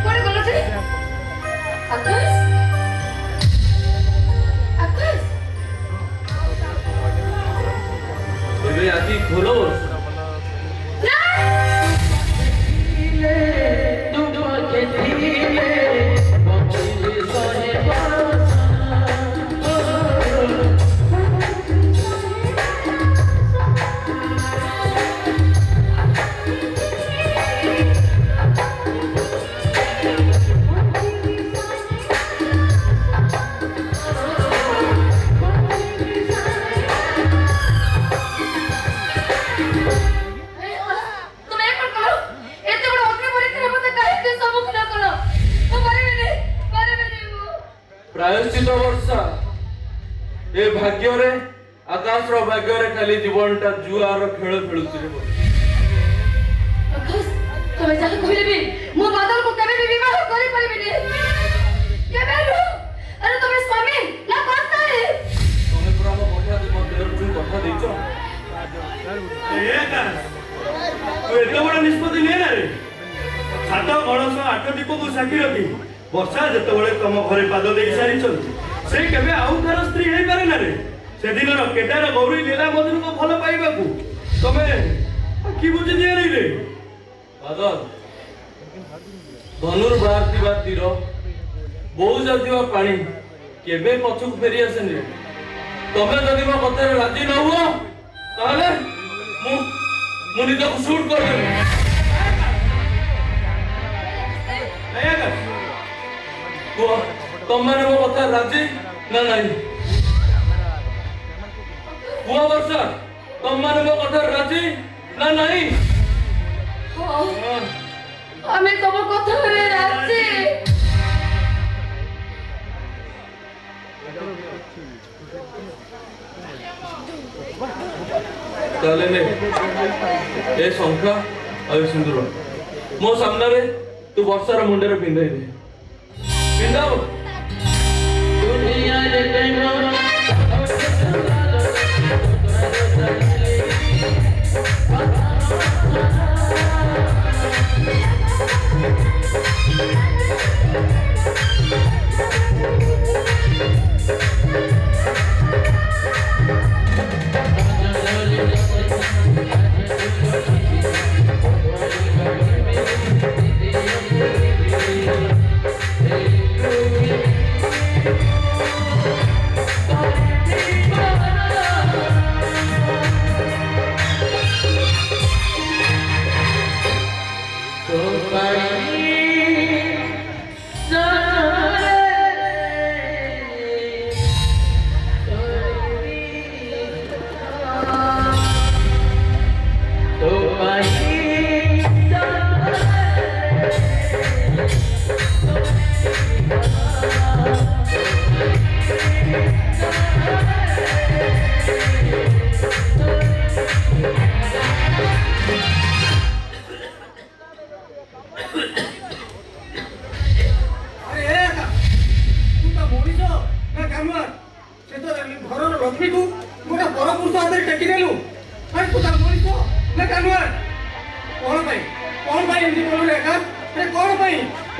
କୁଆଡ଼େ ଗଲ ଯେ? ଆକାଶ ଆକାଶ ଏବେ ଆଜି ଘୋର ବର୍ଷା। प्रायश्चित वर्षा ए भाग्य आकाश भाग्य खाली जीवनटा जुआर खेल खेलुची आकाश तमे जहा कहले भी मो बादल को केबे भी विवाह करि परिबिनी केबे रू। अरे तमे स्वामी ना कोता है तमे पुरा मो कथा दे मो देर तू कथा देचो ए का तू एते बड़ निष्पत्ति ले ना रे। सात कलश आठ दीप को साक्षी रखी वर्षा जेतेबेले तम घरे पाद दे सारी से केबे आउ थार स्त्री हे पारे ना रे। से दिन केदार गौरी लीला मधुर को भल पाइबा को तमे की बुझी दिया रे रे। बादल धनुर्बार दिवा तीर बहु जातिवा पानी केबे पछुक फेरी आसेनी रे। तमे जदि मो कथा राजी न हुआ ताले मु निज को शूट कर देबी। नया का को तमे मो कथा राजी ना नहीं हुआ वर्षा तमे मो कथा राजी ना नहीं। हमें तुम कथा रे राजी। ताले ने ए शंखा आ सिंदूर मो सामने रे तू वर्षार मुंडे रे पिंधाई दे पिंधाओ दुनिया रे कहनो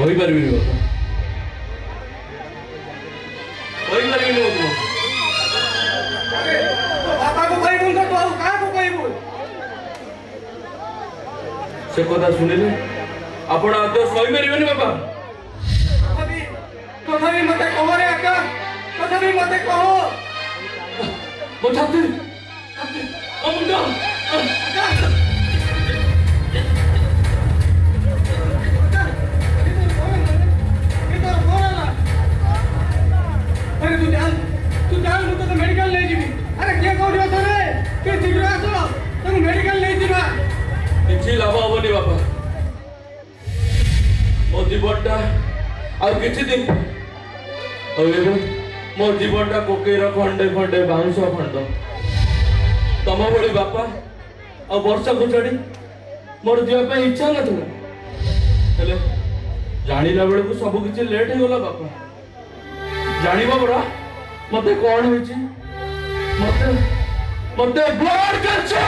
କହିପାରିବିନି ବାପା, କହିପାରିବିନି ମୁଁ। ବାପାକୁ କହିବୁ ତ ତୁ ଆଉ କାହାକୁ କହିବୁ? ସେ କଥା ଶୁଣିଲେ ଆପଣ ଆଦৌ କହିପାରିବେନି ବାପା। ତଥାପି ମତେ କହ ରେ ଆକାଶ, ତଥାପି ମତେ କହ। ମୋ ଛାତି ମୋ ମୁଣ୍ଡ तू जान मु तो मेडिकल ले जीवी। अरे किए कोठी अछ रे? के शीघ्र आस, तू मेडिकल ले जीवा। କିଛି ଲାଭ ହବନି ବାପା। ମୋ ଜୀବନଟା ଆଉ କିଛି ଦିନ, ଆଉ ଏବେ ମୋ ଜୀବନଟା କୋକେଇର ଖଣ୍ଡେ ଖଣ୍ଡେ ବାଉଁଶ ଖଣ୍ଡ। ତମ ଭଳି ବାପା ଆଉ ବର୍ଷାକୁ ଛାଡ଼ି ମୋର ଯିବା ପାଇଁ ଇଚ୍ଛା ନଥିଲା, ହେଲେ ଜାଣିଲା ବେଳକୁ ସବୁ କିଛି ଲେଟ୍ ହେଇଗଲା ବାପା। ଜାଣିବ ପରା ମତେ କଣ ହେଇଛି? ମତେ ବ୍ଲଡ୍ କ୍ୟାନ୍ସର।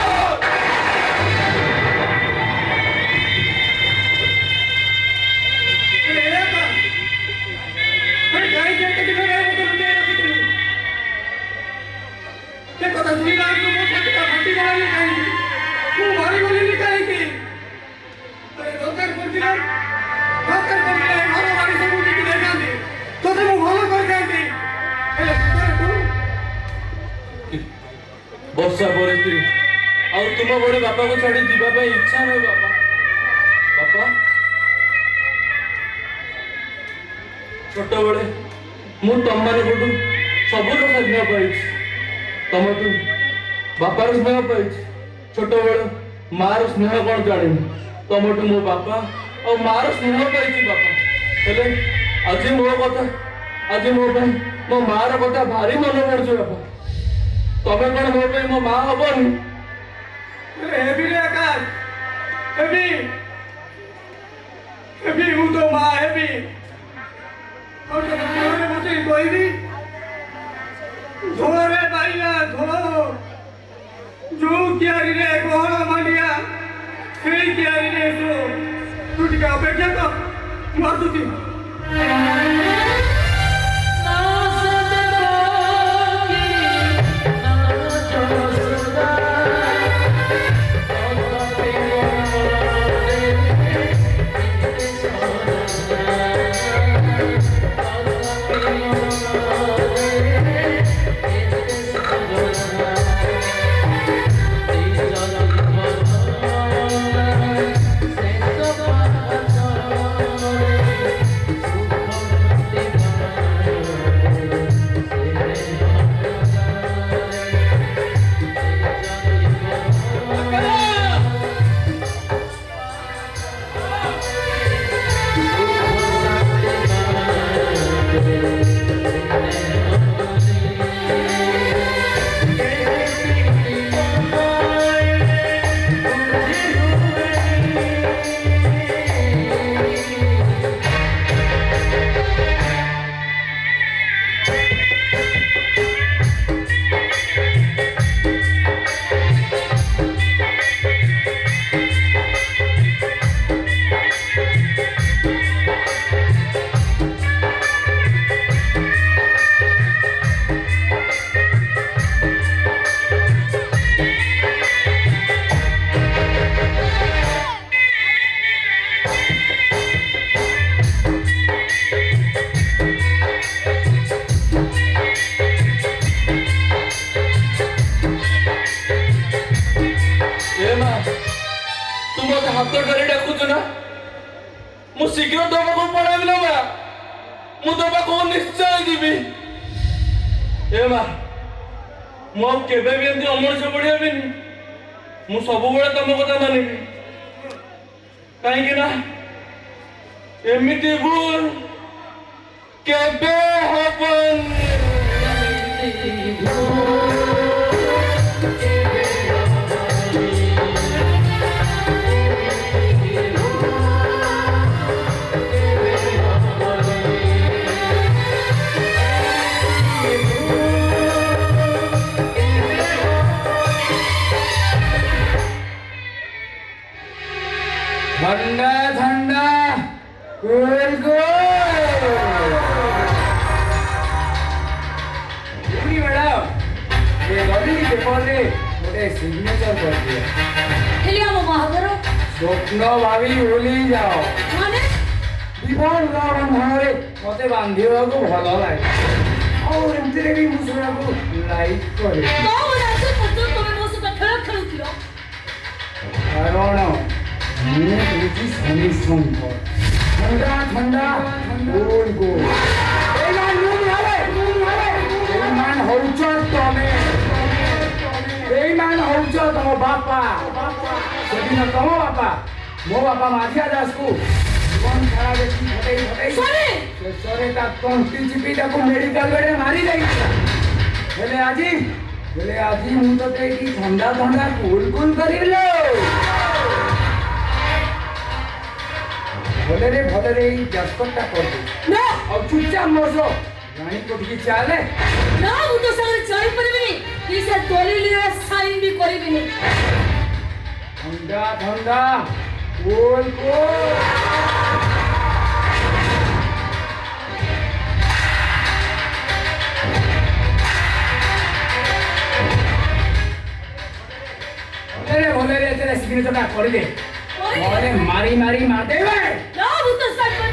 ବର୍ଷା ପରିସ୍ଥିତି ଆଉ ତୁମ ଭଳି ବାପାକୁ ଛାଡ଼ି ଯିବା ପାଇଁ ଇଚ୍ଛା ନାହିଁ ବାପା। ବାପା ଛୋଟବେଳେ ମୁଁ ତମମାନଙ୍କଠୁ ସବୁର ସ୍ନେହ ପାଇଛି, ତମଠୁ ବାପାର ସ୍ନେହ ପାଇଛି। ଛୋଟବେଳେ ମାର ସ୍ନେହ କଣ ଜାଣିନି, ତମଠୁ ମୋ ବାପା ଆଉ ମାର ସ୍ନେହ ପାଇଛି ବାପା। ହେଲେ ଆଜି ମୋ ପାଇଁ ମୋ ମାର କଥା ଭାରି ମନେ ପଡୁଛି ବାପା। ତମେ କଣ ମୋ ପାଇଁ ମୋ ମା ହବନି? ହେବି ରେ ଆକାଶ, ହେବି ମୁଁ ତ ମା ହେବି। ଆଉ ତୋରେ ବସି କହିବି ଝୋଳରେ ବାଇଲା ଝୋଳ, ଯୋଉ କିଆରିରେ ଗହଳ ମାଣ୍ଡିଆ ସେଇ କିଆରିରେ ଶୋ। ତୁ ଟିକେ ଅପେକ୍ଷା କର, ମୁଁ ଆସୁଛି। ହାତ ଧରି ଡାକୁଛୁ ନା, ମୁଁ ଶୀଘ୍ର ତୋ ପାଖକୁ ପଳେଇବି ନା ମା। ମୁଁ ତୋ ପାଖକୁ ନିଶ୍ଚୟ ଯିବି। ଏ ମା, ମୁଁ ଆଉ କେବେ ବି ଏମିତି ଅମଣିଷ ପଡ଼ିହେବିନି। ମୁଁ ସବୁବେଳେ ତମ କଥା ମାନିବି, କାହିଁକି ନା ଏମିତି ଭୁଲ କେବେ ହବନି। ठंडा ठंडा कूल कूल পেপরে গোটে সিগনেচর କରିଦିଅ। ହେଲେ ଆମ ବାହାଘର ସ୍ୱପ୍ନ ଭାବି ଭୁଲି ଯାଅ। ମାନେ ବିବାହ ବନ୍ଧନରେ ମତେ ବାନ୍ଧିବାକୁ ଭଲ ଲାଗେ ଆଉ ଏମିତିରେ ବି ମୁଁ ଶୁଣିବାକୁ ଲାଇକ୍ କରେ କଣ ରାଜ କରୁଛ ତମେ ମୋ ସହିତ ଖେଳ ଖେଳୁଥିଲ? କାରଣ ମୁଁ ହେଉଛି ଶନି ଶଙ୍କର ଥଣ୍ଡା ଥଣ୍ଡା ଗୋଲ ଗୋଲ এইমান হউছ তমে এইমান হউছ তম বাপা সেদিন তম বাপা মো বাপা মাঝিয়া দাসকু জীবন ছাড়া দেখি ঘটেই ঘটেই সরে শেষরে তা তন্ত্রী চিপি তাকে মেডিকাল বেডে মারি যাইছিলা ହେଲେ ଆଜି ମୁଁ ତତେ ଏଇଠି ଥଣ୍ଡା ଥଣ୍ଡା କୁଲ କୁଲ କରିବିଲୋ ଭଲରେ ଏଇ ଗ୍ୟାସ୍କଟଟା କରିଦେ ନା ଆଉ ଚୁପଚାପ ବସ ରାଣୀ କୋଠିକି ଚାଲେ ନା ମୁଁ ତ ସାଙ୍ଗରେ ଯାଇପାରିବିନି କି ସେ ଦଲିଲରେ ସାଇନ୍ ବି କରିବିନି ଥଣ୍ଡା ଥଣ୍ଡା କୁଲ କୁଲ ଭଲରେ ଏତେ ସିଗ୍ନେଚରଟା କରିଦେ ନହେଲେ ମାରି ମାରି ମାରିଦେବେ ନା ମୁଁ ତ ସାଙ୍ଗରେ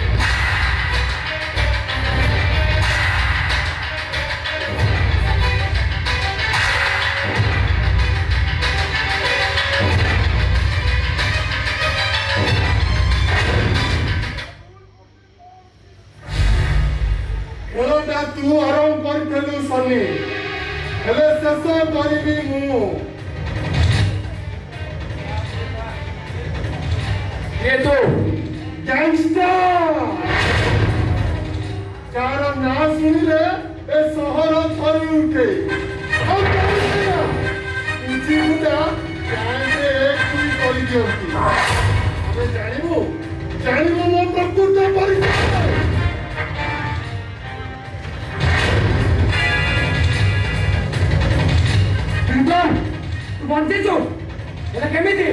ଖେଳଟା ତୁ ଆରମ୍ଭ କରିଥିଲୁ ସନି, ହେଲେ ଶେଷ କରିବି ମୁଁ। ये तो ଗ୍ୟାଙ୍ଗଷ୍ଟର ଯାହାର ନାଁ ଶୁଣିଲେ ଏ ସହର ଥରି ଉଠେ। ଆଉ ପୁଞ୍ଜିବୁଟା ଗ୍ୟାଙ୍ଗରେ ଏକୁଇ କରିଦିଅନ୍ତି। ଆମେ ଜାଣିବୁ ମୋ ପ୍ରକୃତ ପରିଚୟ। ତୁ ବଞ୍ଚିଛୁ ହେଲେ କେମିତି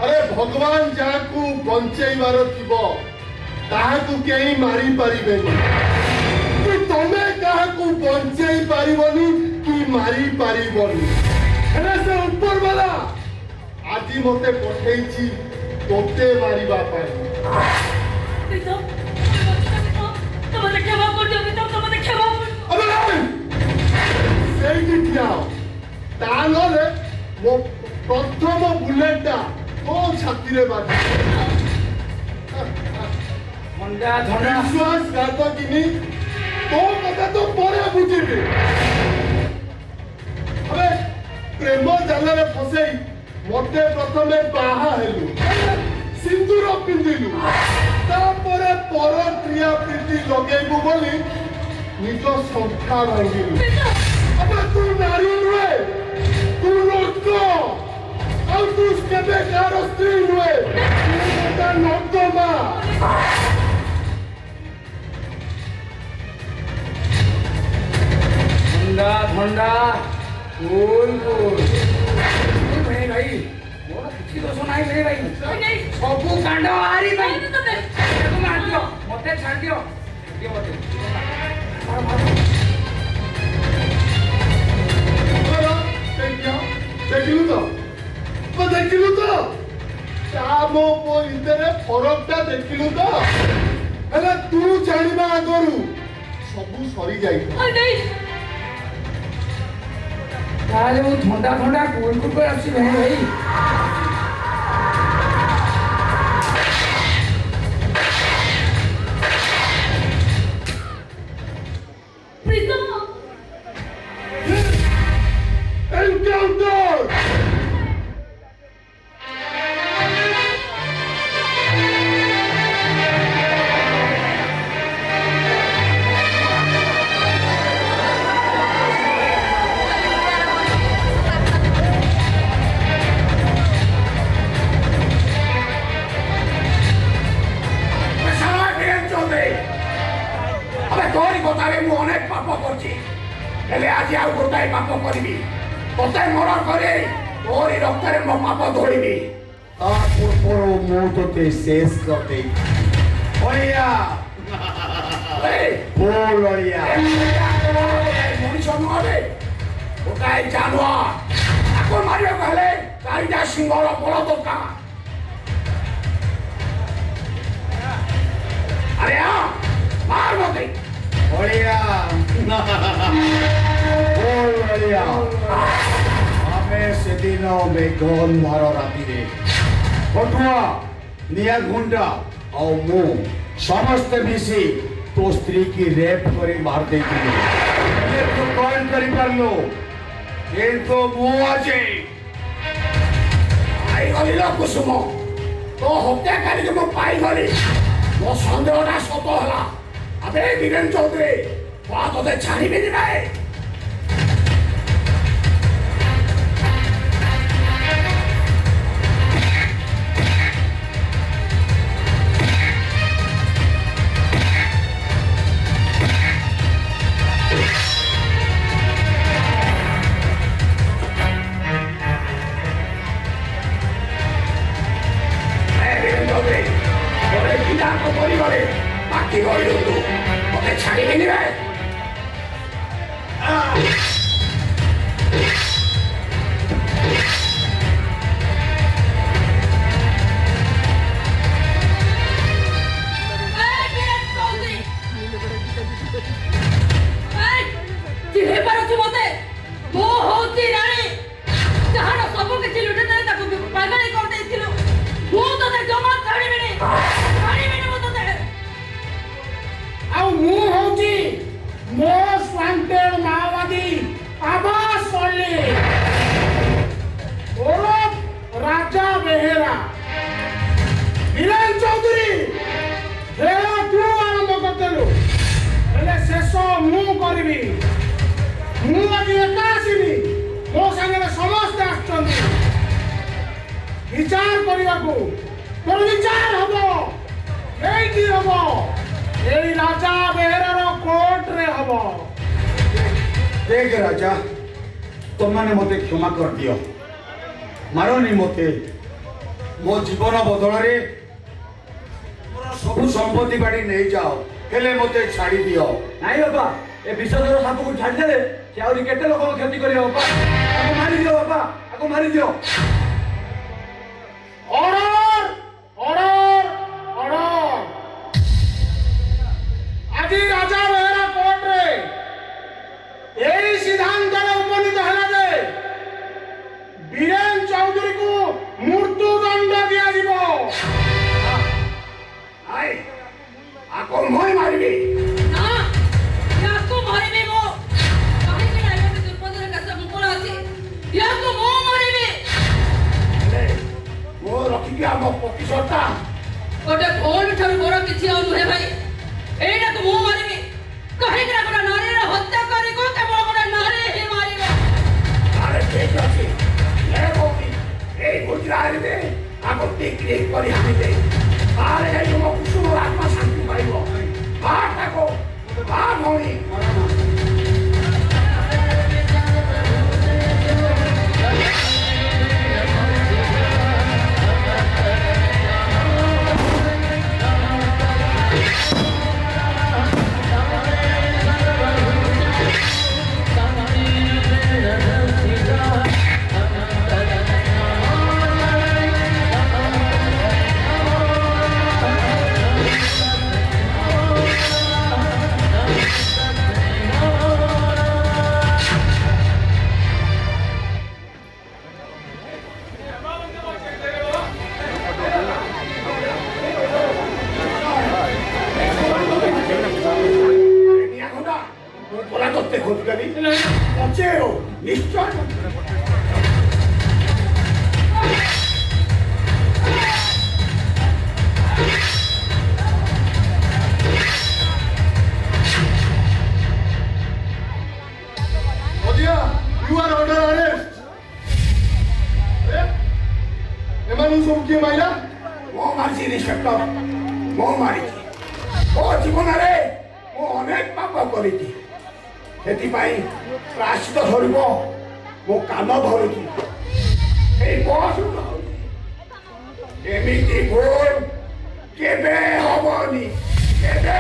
अरे भगवान जाकू बंचेइबार थिबो ताहाकू केही मारी परिबेनी कि तमे काहाकू बंचेई परिबनी कि मारी परिबनी हेले से ऊपर वाला आजी मते पठेइछि तोते मारिबा पाई ତମେ କ୍ଷମା କରିଦିଅ ବିତମ ତମେ କ୍ଷମା अबे सेइति थियाओ तानले मो प्रथम बुलेटटा ओ छाती रे बाजी ଥଣ୍ଡା ଥଣ୍ଡା विश्वासघात किनी तो कथा तो परे बुझिबे अबे प्रेम जालरे फसेई मते प्रथमे बाहा हेलु सिंदूर पिंदिलु तापरे पर क्रिया प्रीति लगेबु बोली निज संख्या भांगिलु अबे तू नारी नुहे तू लोको ଆଉ ତୁ କେବେ କାହାର ସ୍ତ୍ରୀ ନୁହେଁ ତା ନର୍ଦ୍ଦମା ଥଣ୍ଡା ଥଣ୍ଡା କୁଲ କୁଲ ଭାଇ ଭାଇ ମୋର କିଛି ଦୋଷ ନାହିଁ ଭାଇ ସବୁ କାଣ୍ଡ ଆରି ଭାଇ ମାରିଦିଅ ମତେ ଛାଡ଼ିଦିଅ ଦେଖିଲୁ ତ ତା ମୋ ପୁଅ ଭିତରେ ଫରକଟା ଦେଖିଲୁ ତ ହେଲେ ତୁ ଜାଣିବା ଆଗରୁ ସବୁ ସରି ଯାଇଥିଲା ତାହେଲେ ମୁଁ ଥଣ୍ଡା ଥଣ୍ଡା କୁଲ କୁଲ କରି ଆସୁଛି ଭାଇ ଭାଇ Encounter! ମୁଁ ଅନେକ ପାପ କରିଛି ହେଲେ ଆଜି ଆଉ ଗୋଟାଏ ପାପ କରିବି ତତେ ମରଣ କରି ତୋରି ରକ୍ତରେ ମୋ ପାପ ଧୋଇବି ତା ପୂର୍ବରୁ ମୁଁ ତୋତେ ଶେଷ କରିଦେଇ ଅଳିଆ ବୋଲ ଅଳିଆ ମଣିଷ ନୁହଁରେ গোটাଏ ଜାନୁଆ ତାକୁ ମାରିବାକୁ ହେଲେ 4ଟା ସିଂହର ବଳ ଦରକାର। ଆରେ ମାର ମତେ ବଳିଆ ବଳିଆ ଆମେ ସେଦିନ ମେଘ ଅନ୍ଧାର ରାତିରେ ପଟୁଆ ନିଆ ଗୁଣ୍ଡା ଆଉ ମୁଁ ସମସ୍ତେ ମିଶି ତୋ ସ୍ତ୍ରୀ କି ରେପ୍ କରି ମାରି ଦେଇଥିଲୁ। ହେଲେ ତୁ କଣ କରିପାରିଲୁ? କିନ୍ତୁ ମୁଁ ଆଜି ପାଇଗଲି ଲୋ କୁସୁମ, ତୋ ହତ୍ୟାକାରୀକୁ ମୁଁ ପାଇଗଲି। ମୋ ସନ୍ଦେହଟା ସତ ହେଲା। ଆବେ ବୀରେନ ଚୌଧୁରୀ, ତୋତେ ଛାଡ଼ିବିନି ନାଇଁ। বাকি গরিব তোকে ছাড়িয়ে নিবে। ଚିହ୍ନି ପାରୁଛୁ ମତେ? ମୁଁ ହଉଛି ରାଣୀ, ଯାହାର ସବୁ କିଛି ଲୁଟି ଦେଇ ତାକୁ ପାଗଳି କରିଦେଇଥିଲୁ। ମୁଁ ତତେ ଜମା ଛାଡ଼ିବିନି, ଛାଡ଼ିବିନି ମୁଁ ତତେ। ଆଉ ମୁଁ ହଉଛି ମୋଷ୍ଟ ୱାଣ୍ଟେଡ୍ ମାଓବାଦୀ ଆବାସ ପଲ୍ଲୀ ଓରଫ ରାଜା ବେହେରା। ବୀରେନ ଚୌଧୁରୀ, ଖେଳ ତୁ ଆରମ୍ଭ କରିଦେଲୁ, ହେଲେ ଶେଷ ମୁଁ କରିବି। ମୁଁ ଆଜି ଏକା ଆସିନି, ମୋ ସାଙ୍ଗରେ ସମସ୍ତେ ଆସିଛନ୍ତି ବିଚାର କରିବାକୁ। ତୋର ବିଚାର ହବ ଏଇଠି ହବ, এই রাজা বেহেরার কোর্টরে হব। দেখ রাজা, তোমানে মতে ক্ষমা কর দিও, মারনি মতে। মো জীবন বদଳରେ ସବୁ সম্পত্তি বাড়ি নেই যাও, হেলে মতে ছাড়ি দিও। ନାଇଁ ବାପା, ଏ ବିଷଧର ସାପକୁ ଛାଡ଼ିଦେଲେ ସେ ଆହୁରି କେତେ ଲୋକଙ୍କ କ୍ଷତି କରିବ ବାପା। ତାକୁ ମାରିଦିଅ ବାପା, ତାକୁ ମାରିଦିଅ। Order order order. আজি রাজা বেহেরা কোর্টরে এই সিদ্ধান্ତରେ উপনীত ହେଲା ଯେ বীরেন চৌধুরীକୁ মৃত্যুদণ্ড দিয়াଯିବ। আই আকো মই মারিবি ନା, ୟାକୁ ମାରିବି ମୁଁ। କାହିଁକି ନା ଏବେ ଦୁର୍ପଦର କାଶ ମୁକୁଳ ଅଛି, ୟାକୁ ମୁଁ ମାରିବି। ମୋ ରଖିକି ଆମ ପ୍ରତିଶୋଧଟା ଗୋଟେ ଭଉଣୀ ଠାରୁ ବଡ଼ କିଛି ଆଉ ନୁହେଁ ଭାଇ। ଏଇଟାକୁ ମୁଁ ମାରିବି, କାହିଁକି ନା ଗୋଟେ ନାରୀର ହତ୍ୟାକାରୀକୁ କେବଳ ଗୋଟେ ନାରୀ ହିଁ ମାରିବ। ଆରେ ଠିକ ଅଛି, ଏ ଭଉଣୀ এই ଗୁଜରାଟରେ ଆକୁ ଟିକ ଟିକ କରି ହାଣି ଦେ। ତାହେଲେ ଯାଇ ମୋ କୁସୁମର ଆତ୍ମା ଶାନ୍ତି ପାଇବ। ତାକୁ ଭଉଣୀ নিশ্চয় You are under arrest. এମାନଙ୍କୁ ସବୁ କିଏ ମାଇଲା? ମୁଁ ମାରିଛି ଇନ୍ସପେକ୍ଟର, ମୁଁ ମାରିଛି। ମୋ ଜୀବନରେ ମୁଁ ଅନେକ ପାପ କରିଛି, ସେଥିପାଇଁ ପ୍ରାୟଶ୍ଚିତ ସ୍ୱରୂପ ମୁଁ କାନ ଧରୁଛି। ଏଇ ବସ୍ ଏମିତି ଭୁଲ କେବେ ହବନି, କେବେ